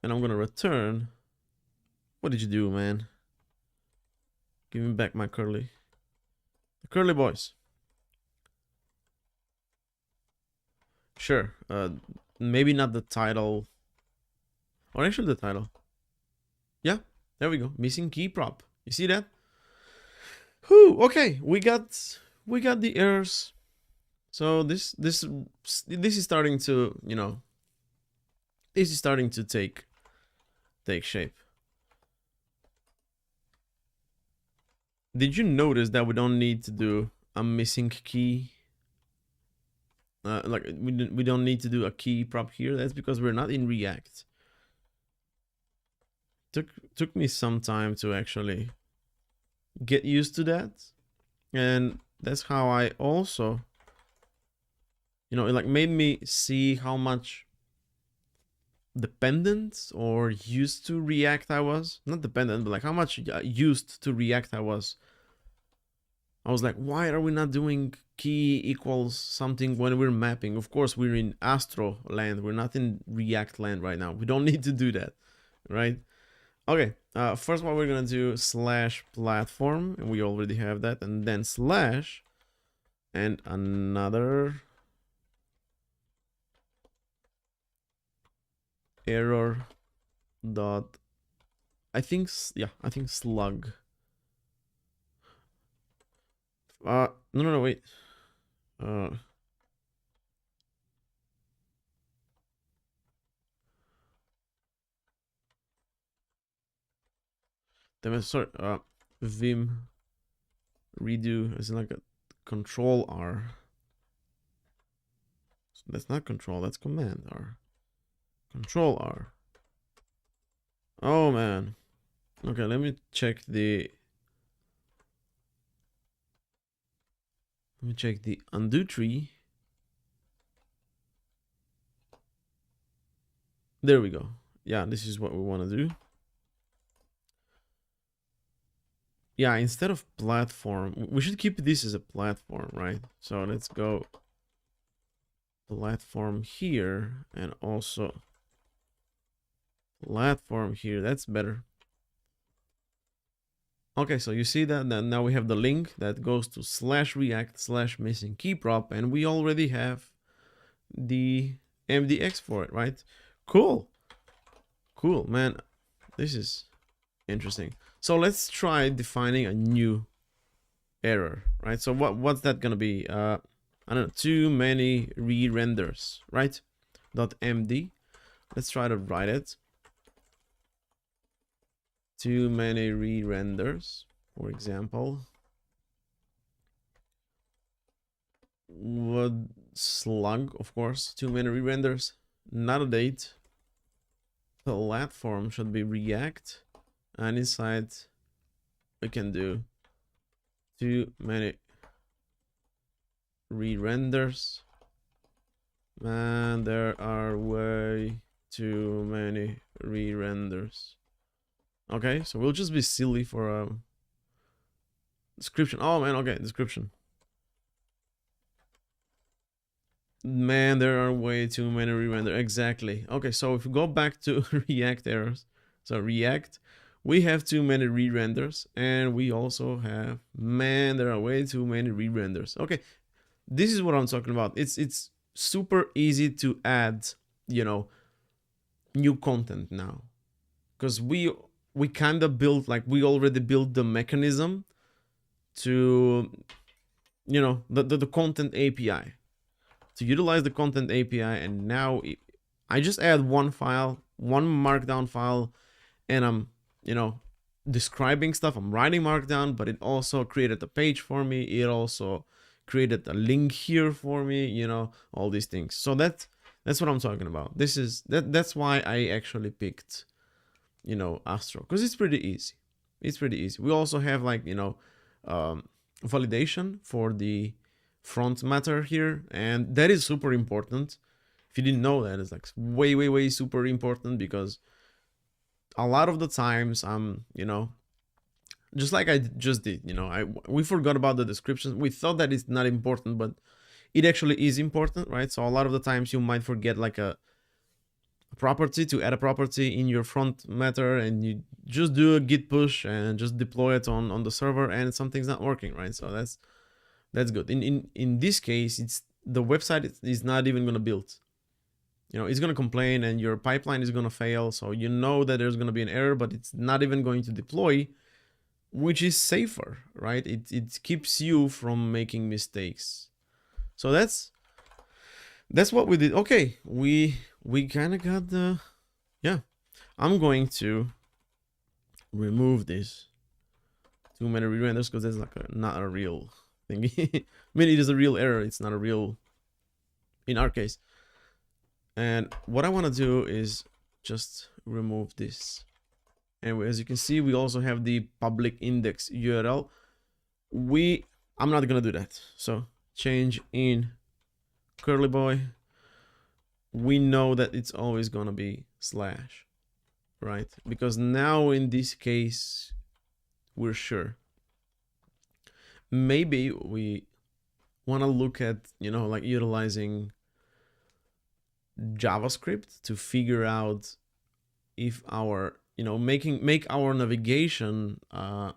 And I'm gonna return. What did you do, man? Give me back my curly. The curly boys. Sure. Maybe not the title. Or actually the title. Yeah, there we go. Missing key prop. You see that? Whew, okay, we got the errors. So this is starting to, this is starting to take shape. Did you notice that we don't need to do a missing key? Like we don't need to do a key prop here. That's because we're not in React. Took me some time to actually get used to that, and that's how I also, it like made me see how much dependent or used to React I was. Not dependent, but like how much used to React I was. I was like, why are we not doing key equals something when we're mapping? Of course, we're in Astro land. We're not in React land right now. We don't need to do that, right? Okay, first what we're gonna do /platform, and we already have that, and then slash, and another error dot, I think slug. No, wait. Sorry, vim redo is like a control R. That's not control, that's command R. Control R. Oh man. Okay, let me check the undo tree. There we go. Yeah, this is what we want to do. Yeah, instead of platform, we should keep this as a platform, right? So let's go platform here and also platform here. That's better. Okay, so you see that now we have the link that goes to /react/ missing key prop, and we already have the MDX for it, right? Cool, man. This is interesting. So let's try defining a new error, right? So what's that gonna be? I don't know, too many re-renders, right? .md. Let's try to write it. Too many re-renders, for example. What slug, of course. Too many re-renders. Not a date. Platform should be React, and inside we can do too many re-renders. Man, there are way too many re-renders. Okay, so we'll just be silly for a description. Oh man, okay, description. Man, there are way too many re-render. Exactly. Okay, so if we go back to React errors, so React, we have too many re-renders, and we also have, man, there are way too many re-renders. Okay, this is what I'm talking about. It's super easy to add, you know, new content now, because we kind of built, like, we already built the mechanism to, you know, the content API, to utilize the content API. And now I just add one file, one markdown file, and I'm, you know, describing stuff. I'm writing markdown, but it also created a page for me. It also created a link here for me, you know, all these things. So that's what I'm talking about. This is that's why I actually picked, you know, Astro, because it's pretty easy. It's pretty easy. We also have, like, you know, validation for the front matter here, and that is super important. If you didn't know that, it's like way super important, because a lot of the times I'm, you know, just like I just did, you know, we forgot about the descriptions. We thought that it's not important, but it actually is important, right? So a lot of the times you might forget, like, a property, to add a property in your front matter, and you just do a git push and just deploy it on the server, and something's not working, right? So that's good. In this case, it's the website is not even gonna build. You know, it's gonna complain, and your pipeline is gonna fail. So you know that there's gonna be an error, but it's not even going to deploy, which is safer, right? It keeps you from making mistakes. So that's what we did. Okay, we kind of got the, yeah. I'm going to remove this too many re-renders, because that's like not a real thing. I mean, it is a real error. It's not a real, in our case. And what I want to do is just remove this. And as you can see, we also have the public index URL. I'm not gonna do that. So change in curly boy. We know that it's always gonna be slash, right? Because now in this case, we're sure. Maybe we want to look at, you know, like, utilizing JavaScript to figure out if our, you know, make our navigation, I'm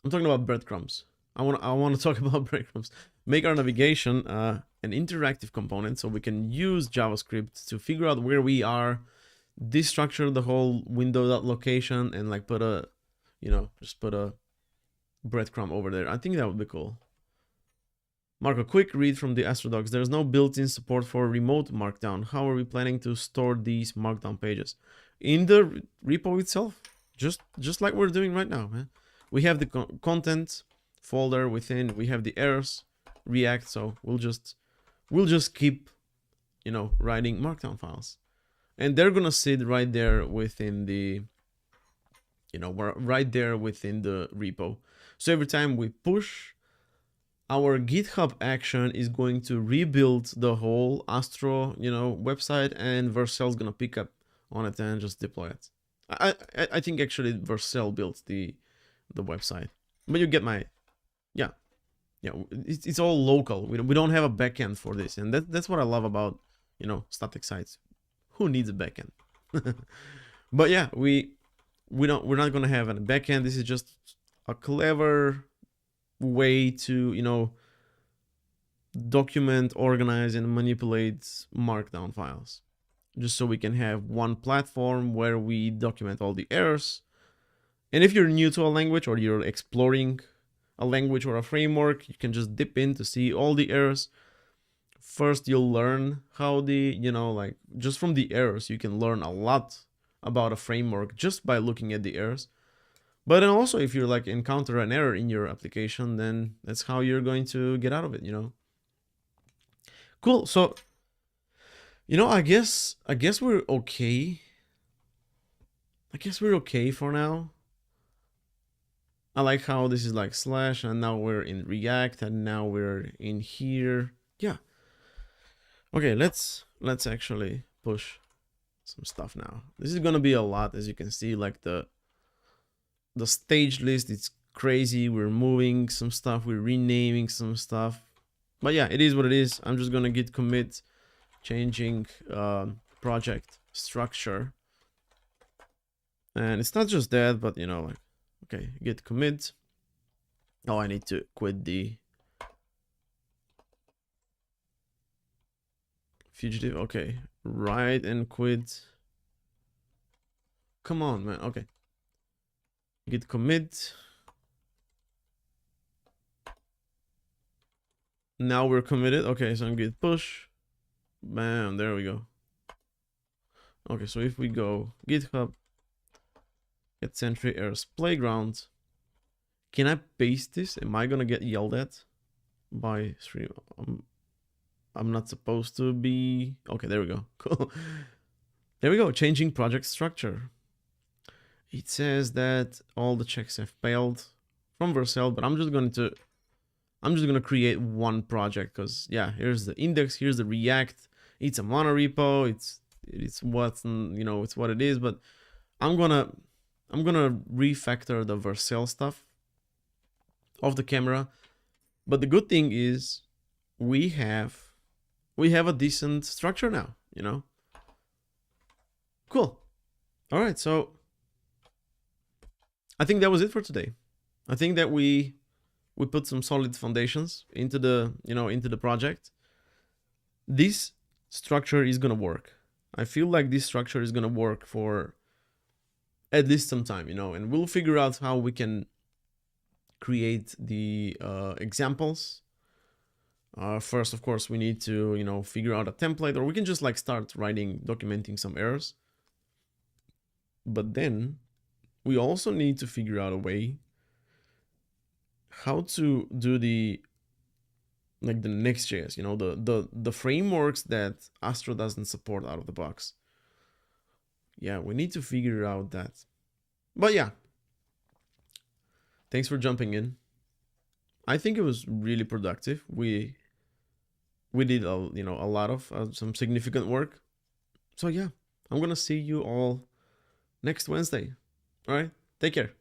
talking about breadcrumbs. I want to talk about breadcrumbs. Make our navigation an interactive component, so we can use JavaScript to figure out where we are, destructure the whole window.location, and, like, put a, you know, just put a breadcrumb over there. I think that would be cool. Marco, quick read from the Astrodocs. There's no built-in support for remote markdown. How are we planning to store these markdown pages? In the repo itself, just like we're doing right now, man. We have the content folder within. We have the errors, React. So we'll just keep, you know, writing markdown files, and they're gonna sit right there within the, you know, we're right there within the repo. So every time we push, our GitHub action is going to rebuild the whole Astro, you know, website, and Vercel's gonna pick up on it and just deploy it. I think actually Vercel built the website, but you get my, yeah, it's all local. We don't have a backend for this, and that's what I love about, you know, static sites. Who needs a backend? But yeah, we're not gonna have a backend. This is just a clever way to, you know, document, organize, and manipulate markdown files, just so we can have one platform where we document all the errors. And if you're new to a language, or you're exploring a language or a framework, you can just dip in to see all the errors. First, you'll learn how the, you know, like, just from the errors, you can learn a lot about a framework just by looking at the errors. But then also, if you're, like, encounter an error in your application, then that's how you're going to get out of it, you know. Cool. So, you know, I guess we're okay. I guess we're okay for now. I like how this is like slash, and now we're in React, and now we're in here. Yeah. Okay, let's actually push some stuff now. This is gonna be a lot, as you can see, like the stage list, it's crazy. We're moving some stuff, we're renaming some stuff. But yeah, it is what it is. I'm just gonna git commit, changing project structure. And it's not just that, but you know, like, okay, git commit. Oh, I need to quit the fugitive. Okay, write and quit. Come on, man. Okay, git commit. Now we're committed. Okay, so I'm git push. Bam, there we go. Okay, so if we go GitHub, get Sentry errors playground, can I paste this? Am I gonna get yelled at by stream? I'm not supposed to be. Okay, there we go. Cool. There we go. Changing project structure. It says that all the checks have failed from Vercel, but I'm just gonna create one project because yeah, here's the index, here's the React. It's a monorepo. It's what it's what it is. But I'm gonna refactor the Vercel stuff of the camera. But the good thing is we have a decent structure now. Cool. All right, so I think that was it for today. I think that we put some solid foundations into the project. This structure is gonna work. I feel like this structure is gonna work for at least some time, and we'll figure out how we can create the examples. First, of course, we need to figure out a template, or we can just like start documenting some errors. But then we also need to figure out a way how to do the next.js, the frameworks that Astro doesn't support out of the box. Yeah, we need to figure out that. But yeah, thanks for jumping in. I think it was really productive. We did a lot of some significant work. So yeah, I'm gonna see you all next Wednesday. All right, take care.